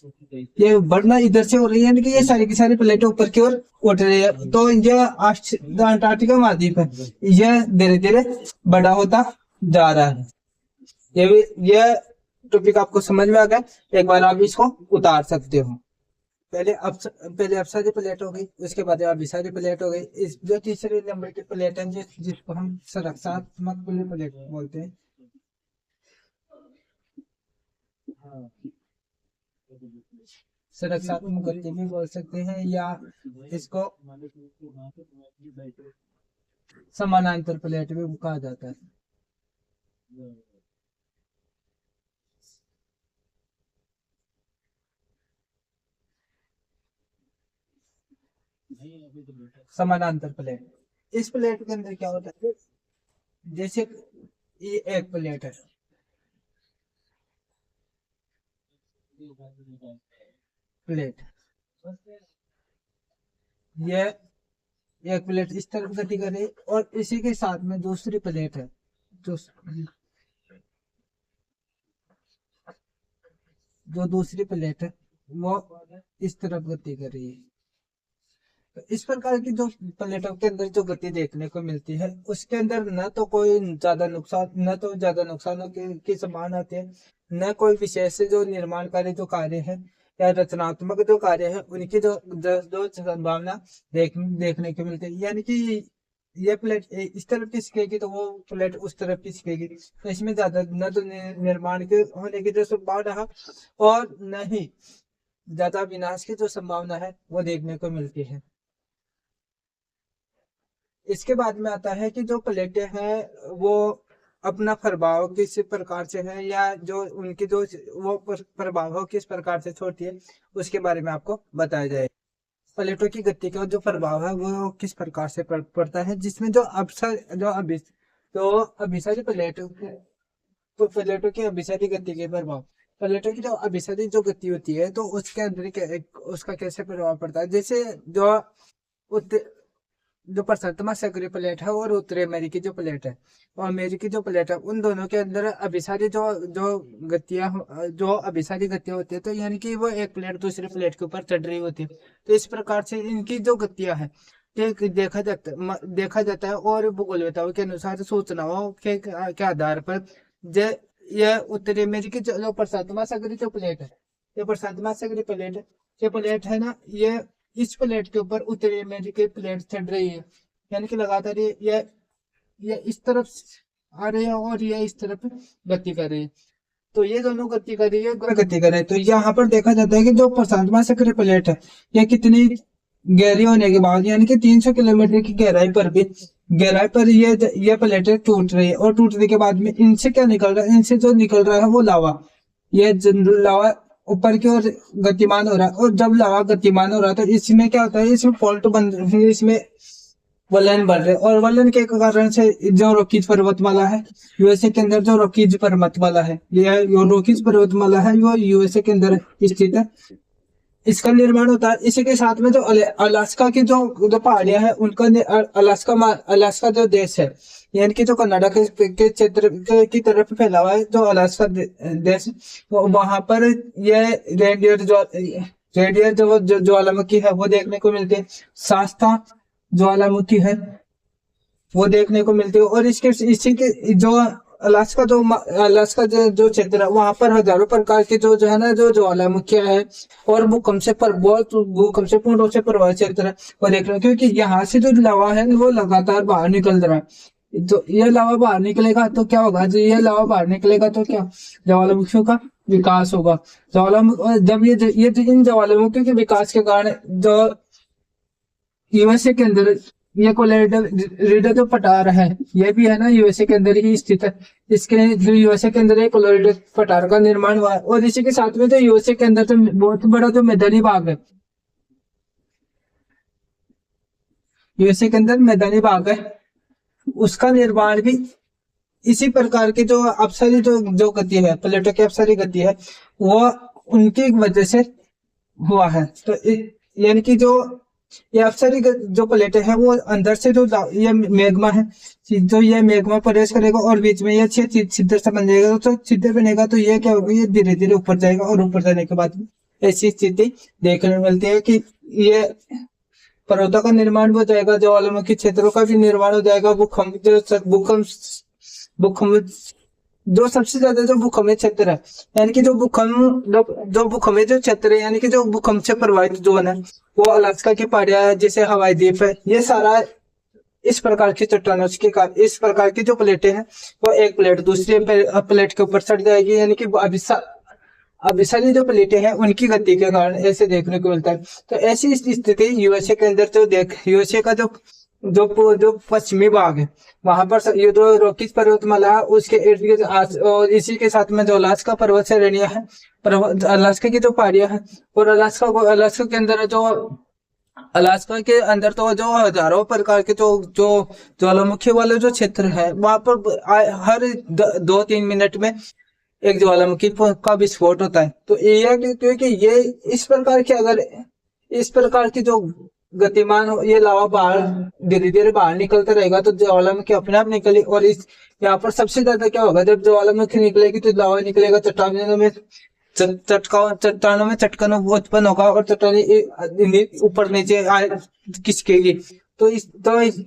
ये बढ़ना इधर से हो रही है, यानी कि ये सारी की सारी प्लेटें ऊपर की ओर उठ रही है। तो ये अंटार्कटिका महाद्वीप है ये धीरे धीरे बड़ा होता जा रहा है। ये टॉपिक आपको समझ में आ गया, एक बार आप इसको उतार सकते हो। पहले अपसारी प्लेट हो गई, उसके बाद अभिसारी प्लेट हो गई। इस जो तीसरे नंबर की प्लेट है जिसको हम संरक्षात्मक प्लेट बोलते हैं, संरक्षात्मक गति भी बोल सकते हैं, या इसको समानांतर प्लेट भी कहा जाता है। समानांतर प्लेट, इस प्लेट के अंदर क्या होता है, जैसे ये एक प्लेट है, ये एक प्लेट इस तरफ गति कर रही है और इसी के साथ में दूसरी प्लेट है जो दूसरी प्लेट है वो इस तरफ गति कर रही है। तो इस प्रकार की जो प्लेटों के अंदर जो गति देखने को मिलती है उसके अंदर न तो कोई ज्यादा नुकसानों की संभावना होती है, न कोई विशेष जो निर्माणकारी जो कार्य है या रचनात्मक जो कार्य है उनकी जो संभावना देखने को मिलती है। यानी कि ये प्लेट इस तरफ की सिकेगी तो वो प्लेट उस तरफ की सिकेगी, तो इसमें ज्यादा न तो निर्माण के होने की जो संभावना है और न ही ज्यादा विनाश की जो संभावना है वो देखने को मिलती है। इसके बाद में आता है कि जो प्लेटें हैं वो अपना प्रभाव किस प्रकार से है या जो उनकी जो वो प्रभाव किस प्रकार से छोड़ती है उसके बारे में आपको बताया जाए। प्लेटों की गति का जो प्रभाव है वो किस प्रकार से पड़ता है, जिसमें जो अभिसारी प्लेटों की अभिसारी गति के प्रभाव, प्लेटों की जो अभिसारी जो गति होती है तो उसके अंदर उसका कैसे प्रभाव पड़ता है। जैसे जो प्रशांत सागरीय प्लेट है और उत्तरी अमेरिकी जो प्लेट है और अमेरिकी जो प्लेट है उन दोनों के अंदर अभिसारी जो अभिसारी गतियां होती है, तो यानी कि वो एक प्लेट दूसरी प्लेट के ऊपर चढ़ रही होती है। तो इस प्रकार से इनकी जो गतियां है देखा जाता है और भूगोलवेताओं के अनुसार सूचनाओं के आधार पर यह उत्तरी अमेरिकी जो प्रशांत सागरीय जो प्लेट है, ये प्रशांत सागरीय प्लेट है ना, ये इस प्लेट के ऊपर उत्तरी अमेरिकी प्लेट चढ़ रही है। यानी कि लगातार ये इस तरफ आ रही है और ये इस तरफ गति कर रही है, तो ये दोनों गति कर रही है। तो यहाँ पर देखा जाता है कि जो प्रशांत महासागरीय प्लेट है ये कितनी गहरी होने के बाद यानी कि 300 किलोमीटर की गहराई पर ये प्लेटें टूट रही है और टूटने के बाद में इनसे क्या निकल रहा है, इनसे जो निकल रहा है वो लावा, ये लावा ऊपर की ओर गतिमान हो रहा है। और जब लावा गतिमान हो रहा है तो इसमें क्या होता है, इसमें फॉल्ट बन रही है, इसमें वलन बन रहे और वलन के कारण से जो रॉकीज पर्वतमाला है यूएसए के अंदर, जो रॉकीज पर्वतमाला है ये रॉकीज पर्वतमाला है वो यूएसए के अंदर स्थित है, इसका निर्माण होता है। इसी के साथ में जो अलास्का की जो पहाड़ियां हैं उनका अलास्का जो देश है यानी कि जो कनाडा के क्षेत्र की तरफ फैला हुआ है जो अलास्का देश, वहां पर ये रेडियर जो ज्वालामुखी है वो देखने को मिलती है, शास्ता ज्वालामुखी है वो देखने को मिलती है। और इसी के जो अलास्का जो क्षेत्र है वहां पर हजारों प्रकार के जो है ना जो ज्वालामुखियां है और भूकंप से पूर्ण रूप से प्रभावित क्षेत्र है वो देख रहे हैं, क्योंकि यहाँ से जो लावा है वो लगातार बाहर निकल रहा है। तो ये लावा बाहर निकलेगा तो क्या होगा, जो ये लावा बाहर निकलेगा तो क्या ज्वालामुखियों का विकास होगा। जब ये इन ज्वालामुखियों के विकास के कारण जो यूएसए के अंदर ये कोलोराडो जो पठार है ये भी है ना यूएसए के अंदर ही स्थित है, इसके जो यूएसए के अंदर एक कोलोराडो पठार का निर्माण हुआ है। और इसी के साथ में जो यूएसए के अंदर जो बहुत बड़ा जो मैदानी भाग है, यूएसए के अंदर मैदानी भाग है उसका निर्माण भी इसी प्रकार की जो अपसारी जो गति है, प्लेटों की अपसारी गति है वो उनकी वजह से हुआ है। तो यानी कि जो ये अपसारी जो प्लेटें हैं वो अंदर से जो ये मैग्मा है, जो ये मैग्मा प्रवेश करेगा और बीच में ये छिद्र सा बन जाएगा, तो छिद्र बनेगा तो ये क्या होगा, ये धीरे धीरे ऊपर जाएगा और ऊपर जाने के बाद ऐसी स्थिति देखने को मिलती है कि ये पर्वतों का निर्माण हो जाएगा, ज्वालामुखी क्षेत्रों का भी निर्माण हो जाएगा, भूकंप जो सबसे ज्यादा जो भूकंपीय क्षेत्र है यानी कि जो भूकंपीय जो क्षेत्र है यानी कि जो भूकंप से प्रभावित जोन है वो अलास्का की पहाड़ियां है, जैसे हवाई द्वीप है, ये सारा इस प्रकार की चट्टानों के कारण इस प्रकार की जो प्लेटें हैं वो एक प्लेट दूसरी प्लेट के ऊपर चढ़ जाएगी। यानी कि अभिसारी जो प्लेटें हैं उनकी गति के कारण ऐसे देखने को मिलता है। तो ऐसी स्थिति यूएसए के अंदर यूएसए का जो पश्चिमी भाग है वहां पर ये जो रॉकीज पर्वतमाला है उसके इर्द गिर्द और इसी के साथ में जो अलास्का पर्वत श्रेणियां है, अलास्का की जो पहाड़ियां हैं और अलास्का के अंदर जो अलास्का के अंदर तो जो हजारों प्रकार के जो ज्वालामुखी वाले जो क्षेत्र है वहां पर हर 2-3 मिनट में एक ज्वालामुखी का विस्फोट होता है। तो ये क्योंकि ये इस प्रकार की जो गतिमान ये लावा बाहर धीरे धीरे बाहर निकलता रहेगा तो ज्वालामुखी अपने आप निकले। और इस यहाँ पर सबसे ज्यादा क्या होगा, जब ज्वालामुखी निकलेगी तो लावा निकलेगा, चट्टानों में चटकन उत्पन्न होगा और चट्टाने ऊपर नीचे खिसकेगी। तो इस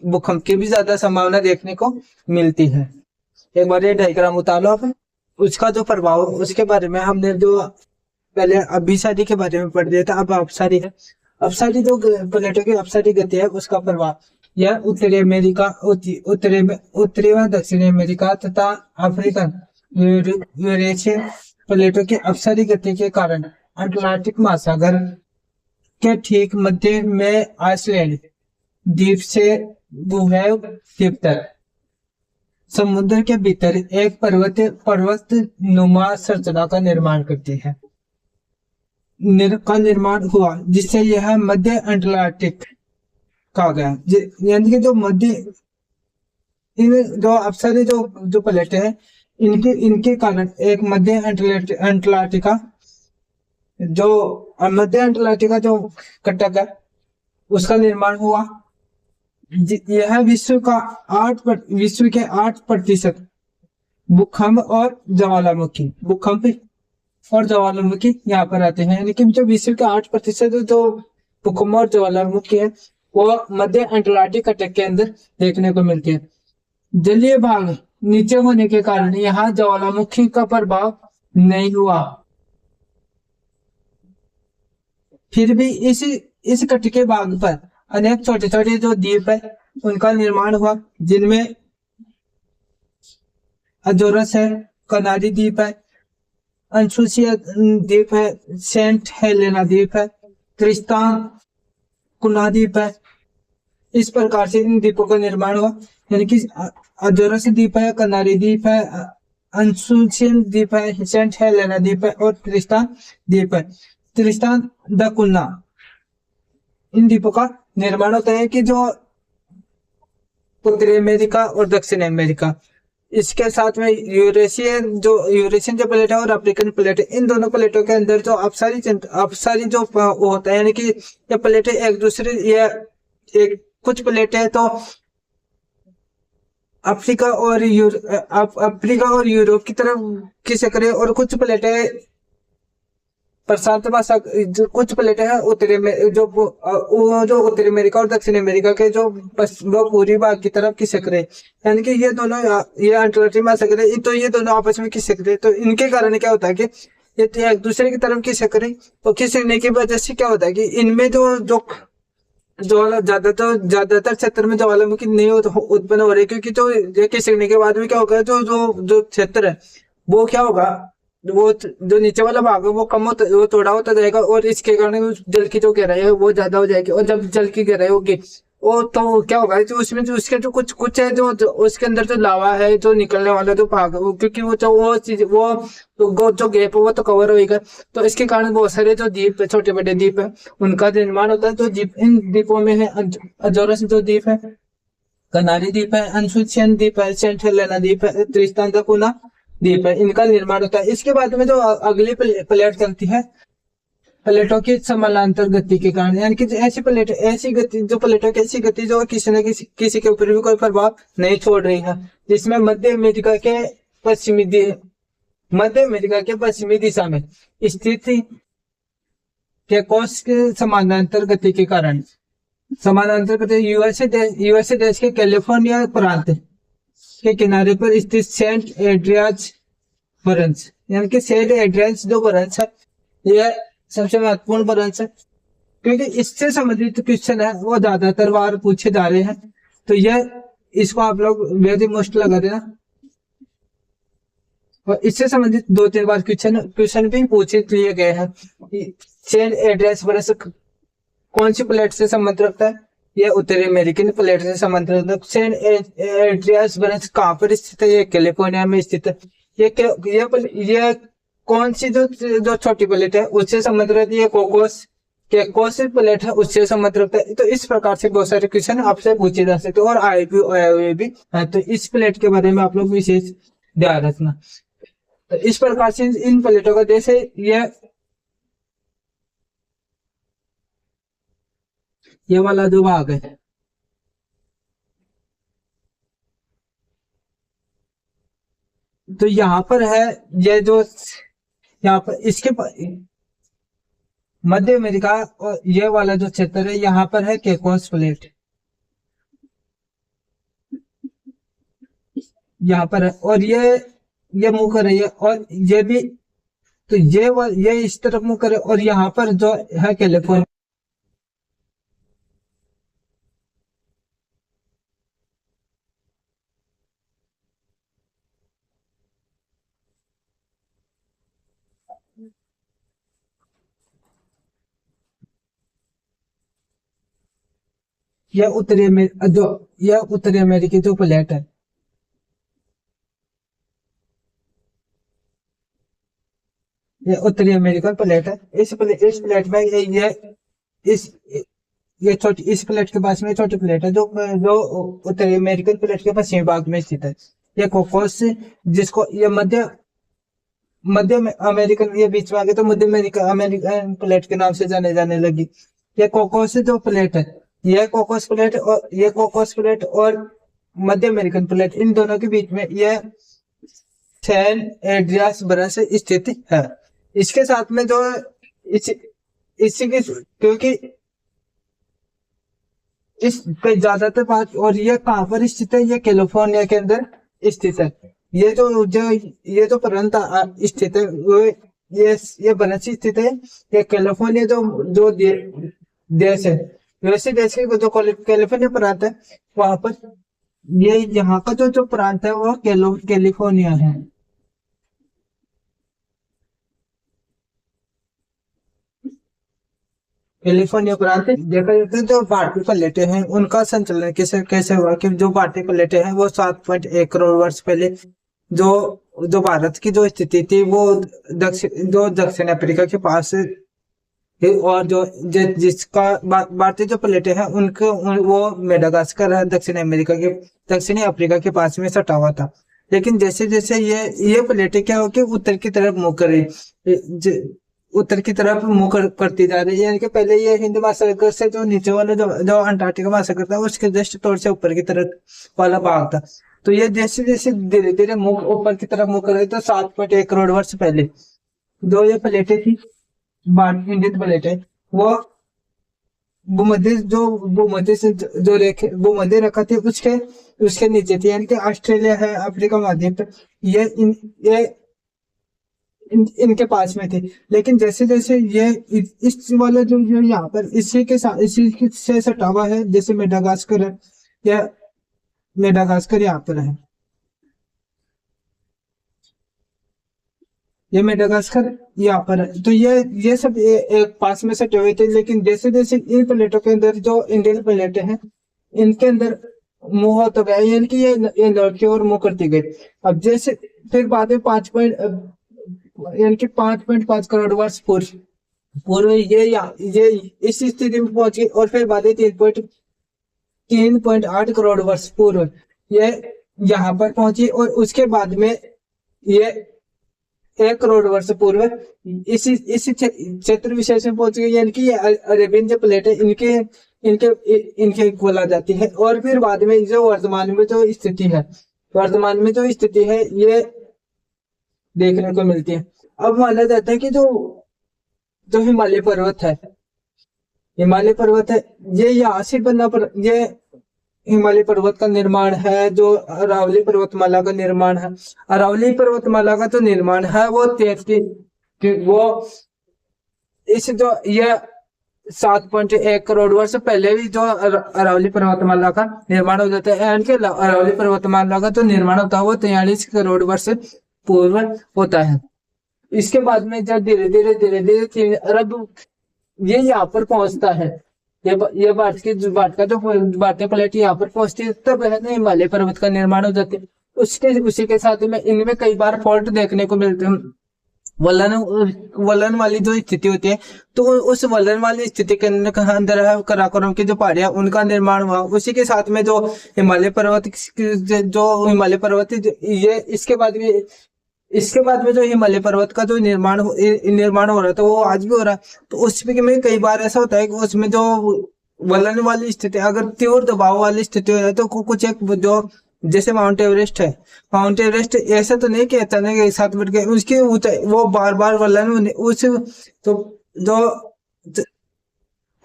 भूकंप की भी ज्यादा संभावना देखने को मिलती है। एक बार ये डायग्राम उतार लो आप। उसका जो प्रभाव उसके बारे में हमने जो पहले अभिसारी के बारे में पढ़ दिया था, अब अपसारी है। अपसारी जो प्लेटों की अपसारी गति है उसका प्रभाव यह उत्तरी अमेरिका, उत्तरी व दक्षिणी अमेरिका तथा अफ्रीकन यूरेशियन प्लेटों की अपसारी गति के कारण अटलांटिक महासागर के ठीक मध्य में आइसलैंड द्वीप से बुहेव द्वीप तक समुद्र के भीतर एक पर्वत नुमा संरचना का निर्माण करती है निर्माण हुआ, जिससे यह मध्य अटलांटिक कहा गया। यानी कि जो मध्य इन जो अपसारी जो प्लेटें हैं इनके कारण एक मध्य अटलांटिका जो कटक है उसका निर्माण हुआ। यह विश्व के 8% भूकंप और ज्वालामुखी यहाँ पर आते हैं। यानी कि जो विश्व के 8% जो भूकंप और ज्वालामुखी है वो मध्य अटलांटिक कटक के अंदर देखने को मिलती है। जलीय भाग नीचे होने के कारण यहाँ ज्वालामुखी का प्रभाव नहीं हुआ। फिर भी इस कट के भाग पर अनेक छोटे छोटे जो द्वीप है उनका निर्माण हुआ, जिनमें अजोरस है, कनारी द्वीप है, अंशुसिया द्वीप है, सेंट हेलेना द्वीप है, त्रिस्तान कुना द्वीप है। इस प्रकार से इन द्वीपों का निर्माण हुआ। यानी कि अजोरस द्वीप है, कनारी द्वीप है, अंशुसियन द्वीप है, सेंट हेलेना द्वीप है और त्रिस्तान द्वीप है। त्रिस्तान द कुन्ना इन द्वीपों का निर्माण होता है कि जो उत्तरी अमेरिका और दक्षिण अमेरिका, इसके साथ में यूरेशियन जो प्लेट है और अफ्रीकन प्लेट है, इन दोनों प्लेटों के अंदर जो अपसारी जो होता है, यानी कि ये प्लेटें एक दूसरे कुछ प्लेटें तो अफ्रीका और यूरोप की तरफ खिसक रहे और कुछ प्लेटें प्रशांत महासागर, कुछ प्लेटें हैं उत्तरी में जो उत्तरी अमेरिका और दक्षिण अमेरिका के जो पूर्वी भाग की तरफ खिसक रहे। यानी कि ये दोनों ये अटलांटिक महासागर है, तो ये दोनों आपस में खिसक रहे। तो इनके कारण क्या होता है कि ये एक दूसरे की तरफ खिसक रहे। तो खिसकने की वजह से क्या होता है कि इनमें जो ज्यादातर क्षेत्र में ज्वालामुखी नहीं उत्पन्न हो रही, क्योंकि जो खिसकने के बाद में क्या होगा, जो क्षेत्र है वो क्या होगा, वो जो नीचे वाला भाग है वो वो थोड़ा होता जाएगा और इसके कारण जल की जो गहराई है वो ज्यादा हो जाएगी। और जब जल की गहराई होगी वो तो क्या होगा, जो उसमें जो उसके जो कुछ है जो उसके अंदर जो लावा है जो निकलने वाला जो भाग है, क्योंकि वो जो गैप है वो तो कवर होगा। तो इसके कारण बहुत सारे जो द्वीप है, छोटे बड़े द्वीप है, उनका निर्माण होता है। तो इन द्वीपों में है अजोरस जो द्वीप है, कनारी द्वीप है, अंशुसियन द्वीप है, सेंट हेलेना द्वीप है, त्रिस्तान दा कुना द्वीप है, इनका निर्माण होता है। इसके बाद में जो अगली प्लेट चलती है प्लेटों की समानांतर गति के कारण, यानी कि ऐसी गति जो किसी न किसी के ऊपर भी कोई प्रभाव नहीं छोड़ रही है, जिसमें मध्य अमेरिका के पश्चिमी दिशा में स्थित कोस के समानांतर गति के कारण, समानांतर गति यूएसए देश के कैलिफोर्निया प्रांत के किनारे पर स्थित सेंट एड्रियाज बरंस, यानी कि सेंट एड्रियाज जो बरंस है यह सबसे महत्वपूर्ण बरंस है, क्योंकि इससे संबंधित क्वेश्चन है वो ज्यादातर बार पूछे जा रहे हैं। तो यह इसको आप लोग वेरी मोस्ट लगा देना। और इससे संबंधित 2-3 बार क्वेश्चन भी पूछे लिए गए हैं। सेंट एड्रियाज बरंस कौन सी प्लेट से संबंध रखता है, ये उत्तरी अमेरिकन प्लेट से संबंध रखता है। सेंट एड्रियाज बरंस कहाँ पर स्थित है, ये कैलिफोर्निया में स्थित है। ये कौन सी जो छोटी प्लेट है उससे संबंध रखती है, कौन सी प्लेट है उससे संबंध रखता है। तो इस प्रकार से बहुत सारे क्वेश्चन आपसे पूछे जा सकते हैं और आए भी है। तो इस प्लेट के बारे में आप लोग विशेष ध्यान रखना। तो इस प्रकार से इन प्लेटों का जैसे ये वाला जो भाग है, तो यहाँ पर है ये जो, यहाँ पर इसके मध्य अमेरिका और ये वाला जो क्षेत्र है, यहाँ पर है केकोस प्लेट, यहाँ पर है, और ये मुंह कर रही है, और ये भी, तो ये इस तरफ मुंह करे, और यहाँ पर जो है कैलिफोर्निया, यह उत्तरी अमेरिकी जो प्लेट है, ये उत्तरी अमेरिकन प्लेट है। इस प्लेट में इस ये छोटी, इस प्लेट के पास में छोटी प्लेट है जो उत्तरी अमेरिकन प्लेट के पश्चिमी भाग में स्थित है। ये कोकोस, जिसको ये मध्य अमेरिकन, ये बीच में आ गया तो मध्य अमेरिकन प्लेट के नाम से जाने लगी। ये कोकोस जो प्लेट है, ये कोकोस प्लेट और मध्य अमेरिकन प्लेट, इन दोनों के बीच में यह सैन एंड्रियास ब्रश स्थित है। इसके साथ में जो इसी के, क्योंकि इस ज्यादातर बात, और ये कहाँ पर स्थित है, ये कैलिफोर्निया के अंदर स्थित है। ये जो प्रांत स्थित है, वो ये ब्रश स्थित है। ये कैलिफोर्निया जो देश है, वैसे देश के जो कैलिफोर्निया प्रांत है, वहां पर ये यहाँ का जो प्रांत है वो कैलिफोर्निया है। कैलिफोर्निया प्रांत देखा जाता है। जो भारतीय प्लेटें हैं उनका संचालन कैसे हुआ, कि जो भारतीय प्लेटें हैं वो 7.1 करोड़ वर्ष पहले जो भारत की जो स्थिति थी वो दक्षिण अफ्रीका के पास, और जिसका भारतीय जो प्लेटें हैं उनको वो मेडागास्कर है, दक्षिणी अफ्रीका के पास में सटा हुआ था। लेकिन जैसे जैसे ये प्लेटें क्या हो कि उत्तर की तरफ मुँह कर रही, उत्तर की तरफ मुँह करती जा रही है। यानी कि पहले ये हिंद महासागर से जो नीचे वाला जो अंटार्कटिका महासागर था, उसके जस्ट तौर से ऊपर की तरफ वाला भाग था। तो ये जैसे जैसे धीरे धीरे मुँह ऊपर की तरफ मुँह कर रही, तो 7.1 करोड़ वर्ष पहले जो ये प्लेटें थी, इंडियन प्लेटें, वो भूमध्य रेखा थी उसके नीचे थी। यानी कि ऑस्ट्रेलिया है, अफ्रीका महाद्वीप, ये इनके पास में थे। लेकिन जैसे जैसे ये इस वाला जो यहाँ पर इसी से सटा हुआ है, जैसे मेडागास्कर है, या मेडागास्कर यहाँ पर है, ये मेडागास्कर यहाँ पर है। तो ये सब एक पास में सटे हुए थे। लेकिन जैसे जैसे इन प्लेटों के अंदर जो इंडियन प्लेटें हैं, इनके अंदर मुंह होता गया, यानी कि ये लड़की और मुंह करती गई। अब जैसे फिर बाद में 5.5 करोड़ वर्ष पूर्व ये इस स्थिति में पहुंच गई, और फिर बाद में 3.8 करोड़ वर्ष पूर्व ये यहाँ पर पहुंची, और उसके बाद में ये 1 करोड़ वर्ष पूर्व इसी क्षेत्र विशेष में पहुंच गई। यानी कि ये अरेबियन जो प्लेट है, इनके बोला जाती है। और फिर बाद में जो वर्तमान में जो स्थिति है ये देखने को मिलती है। अब माना जाता है कि जो हिमालय पर्वत है, ये यहाँ से ये हिमालय पर्वत का निर्माण है, जो अरावली पर्वतमाला का निर्माण है। अरावली पर्वतमाला का जो निर्माण है वो इस जो ये 7.1 करोड़ वर्ष पहले भी जो अरावली पर्वतमाला का निर्माण हो जाता है। अरावली पर्वतमाला का जो निर्माण होता है वो 43 करोड़ वर्ष पूर्व होता है। इसके बाद में जब धीरे धीरे 3 अरब ये यहाँ पर पहुंचता है, ये भारतीय प्लेट यहाँ पर पहुंचती है, तब है ना हिमालय पर्वत का निर्माण हो जाता है। उसी के साथ में इनमें कई बार फॉल्ट देखने को मिलते हैं। वलन वाली जो स्थिति होती है, तो उस वलन वाली स्थिति के अंदर है काराकोरम की जो पहाड़ियां, उनका निर्माण हुआ। उसी के साथ में जो हिमालय पर्वत ये इसके बाद में जो हिमालय पर्वत का जो निर्माण हो रहा था वो आज भी हो रहा है। तो उसमें में कई बार ऐसा होता है कि उसमें जो वलन वाली स्थिति, अगर तीव्र दबाव वाली स्थिति हो जाए तो कुछ एक जो जैसे माउंट एवरेस्ट है, माउंट एवरेस्ट ऐसा तो नहीं कि अचानक एक साथ बढ़ गए, उसकी ऊंचाई वो बार बार वलन उस तो जो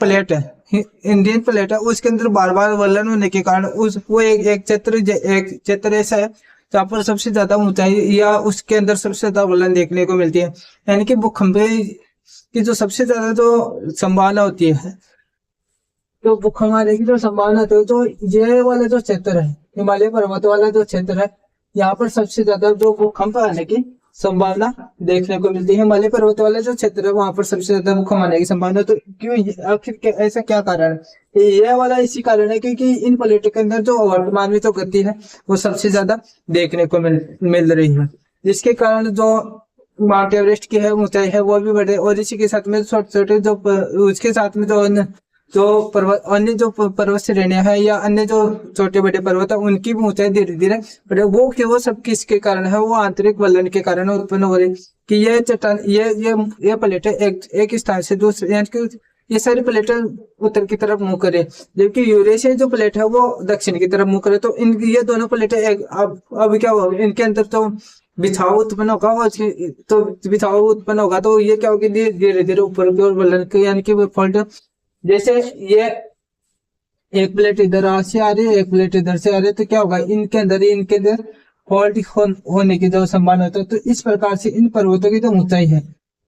प्लेट है, इंडियन प्लेट है, उसके अंदर बार बार वलन होने के कारण उस वो एक क्षेत्र ऐसा है जहाँ पर सबसे ज्यादा ऊंचाई या उसके अंदर सबसे ज्यादा वलन देखने को मिलती है। यानी कि भूकंप की जो सबसे ज्यादा जो संभावना होती है, तो भूकंप आने की जो संभावना होती है, तो ये वाला जो क्षेत्र है, हिमालय पर्वत वाला जो क्षेत्र है, यहाँ पर सबसे ज्यादा जो भूकंप आने की संभावना देखने को मिलती है। हिमालय पर्वत वाला जो क्षेत्र है वहां पर सबसे ज्यादा भूकंप आने की संभावना। तो क्यों, आखिर ऐसा क्या कारण है? ये वाला इसी कारण है क्योंकि इन प्लेटों के अंदर जो वर्तमान में जो गति है वो सबसे ज्यादा देखने को मिल रही है, जिसके कारण जो माउंट एवरेस्ट की है ऊंचाई है वो भी बढ़े, और इसी के साथ में छोटे छोटे जो उसके साथ में जो पर्वत, अन्य जो पर्वत श्रेणियां है या अन्य जो छोटे बड़े पर्वत है उनकी भी ऊंचाई धीरे धीरे बढ़े। वो सब किसके कारण है? वो आंतरिक वलन के कारण उत्पन्न हो रही कि ये चट्टान ये प्लेटें एक स्थान से दूसरे, यानी कि ये सारी प्लेटें उत्तर की तरफ मुंह करे, जबकि यूरेशिया जो प्लेट है वो दक्षिण की तरफ मुंह करे। तो इन ये दोनों प्लेटें अब क्या होगा, इनके अंदर तो बिछाव उत्पन्न होगा, तो बिछाव उत्पन्न होगा तो ये क्या होगी, धीरे धीरे ऊपर की ओर वलन के, यानी कि फॉल्ट, जैसे ये एक प्लेट इधर से आ रही है, एक प्लेट इधर से आ रही है, तो क्या होगा, इनके अंदर फॉल्ट होने की जो संभावना होता है। तो इस प्रकार से इन पर्वतों की जो ऊंचाई है,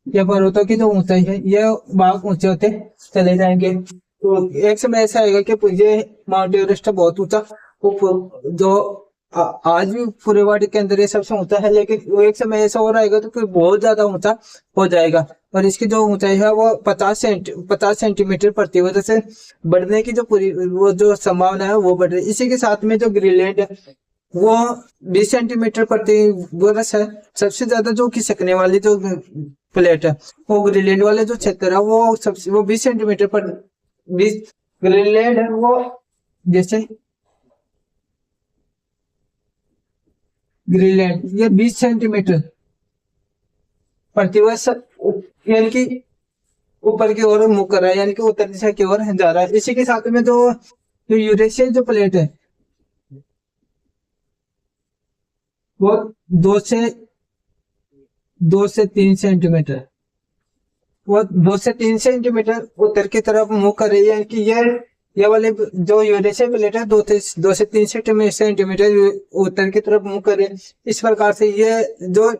ये पर्वतों की जो ऊंचाई है, ये भाग ऊंचे होते चले जाएंगे। तो एक समय ऐसा आएगा कि ये माउंट एवरेस्ट बहुत ऊंचा, जो आज भी पूरे वर्ल्ड के अंदर ये सबसे ऊंचा है, लेकिन वो एक समय ऐसा हो रहेगा तो फिर बहुत ज्यादा ऊंचा हो जाएगा, और इसकी जो ऊंचाई है वो 50 सेंटीमीटर प्रति वर्ष से बढ़ने की जो पूरी वो जो संभावना है वो बढ़ रही है। इसी के साथ में जो ग्रीनलैंड है वो 20 सेंटीमीटर प्रति वर्ष है। सबसे ज्यादा जो खिसकने वाली जो प्लेट है वो ग्रीनलैंड वाले जो क्षेत्र है वो 20 सेंटीमीटर पर 20 ग्रीनलैंड है वो, जैसे ग्रीनलैंड ये 20 सेंटीमीटर प्रतिवर्ष यानी कि ऊपर की ओर मुख कर रहा है, यानी कि उत्तर दिशा की ओर जा रहा है। इसी के साथ में जो यूरेशिया जो प्लेट है वो 2 से 3 सेंटीमीटर, वो 2 से 3 सेंटीमीटर उत्तर की तरफ मुख कर रही है, यानी कि ये वाले जो यूरेशिया प्लेट है 2 से 3 सेंटीमीटर उत्तर की तरफ मुंह करे। इस प्रकार से ये जो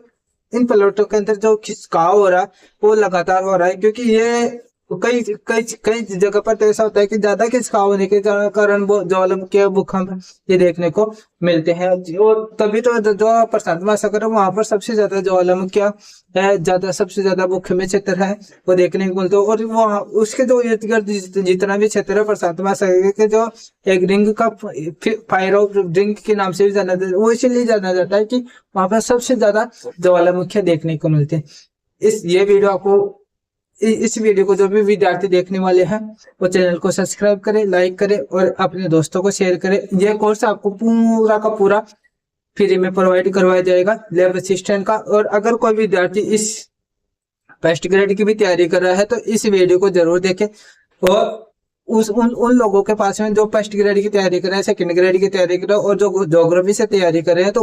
इन प्लेटों के अंदर जो खिसकाव हो रहा है वो लगातार हो रहा है, क्योंकि ये कई जगह पर तो ऐसा होता है कि ज्यादा खिसकाव होने के कारण वो ज्वालामुखी भूकंप ये देखने को मिलते हैं। और तभी तो जो प्रशांत महासागर है वहां पर सबसे ज्यादा ज्वालामुखियां है, सबसे ज्यादा भूकंपीय क्षेत्र है वो देखने को मिलते हैं। और वो उसके जो इर्द गिर्द जितना भी क्षेत्र है प्रशांत महासागर के जो एक रिंग का फायर ऑफ रिंग के नाम से भी जाना जाता है, वो इसीलिए जाना जाता है कि वहां पर सबसे ज्यादा ज्वालामुखियां देखने को मिलते हैं। इस वीडियो को जो भी विद्यार्थी देखने वाले हैं वो चैनल को सब्सक्राइब करें, लाइक करें और अपने दोस्तों को शेयर करें। यह कोर्स आपको पूरा का पूरा फ्री में प्रोवाइड करवाया जाएगा लैब असिस्टेंट का। और अगर कोई विद्यार्थी इस फर्स्ट ग्रेड की भी तैयारी कर रहा है तो इस वीडियो को जरूर देखें, और उन लोगों के पास में जो फर्स्ट ग्रेड की तैयारी कर रहे हैं, सेकंड ग्रेड की तैयारी कर रहे हैं और जो ज्योग्राफी से तैयारी कर रहे हैं, तो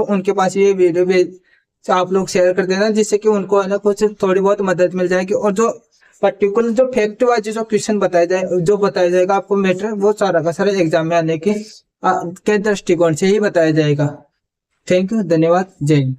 उनके पास ये वीडियो भी आप लोग शेयर कर देना, जिससे कि उनको है ना कुछ थोड़ी बहुत मदद मिल जाएगी। और जो पर्टिकुलर जो फैक्ट वाइज जो क्वेश्चन बताया जाएगा आपको मैटर, वो सारा का सारा एग्जाम में आने के दृष्टिकोण से ही बताया जाएगा। थैंक यू, धन्यवाद, जय हिंद।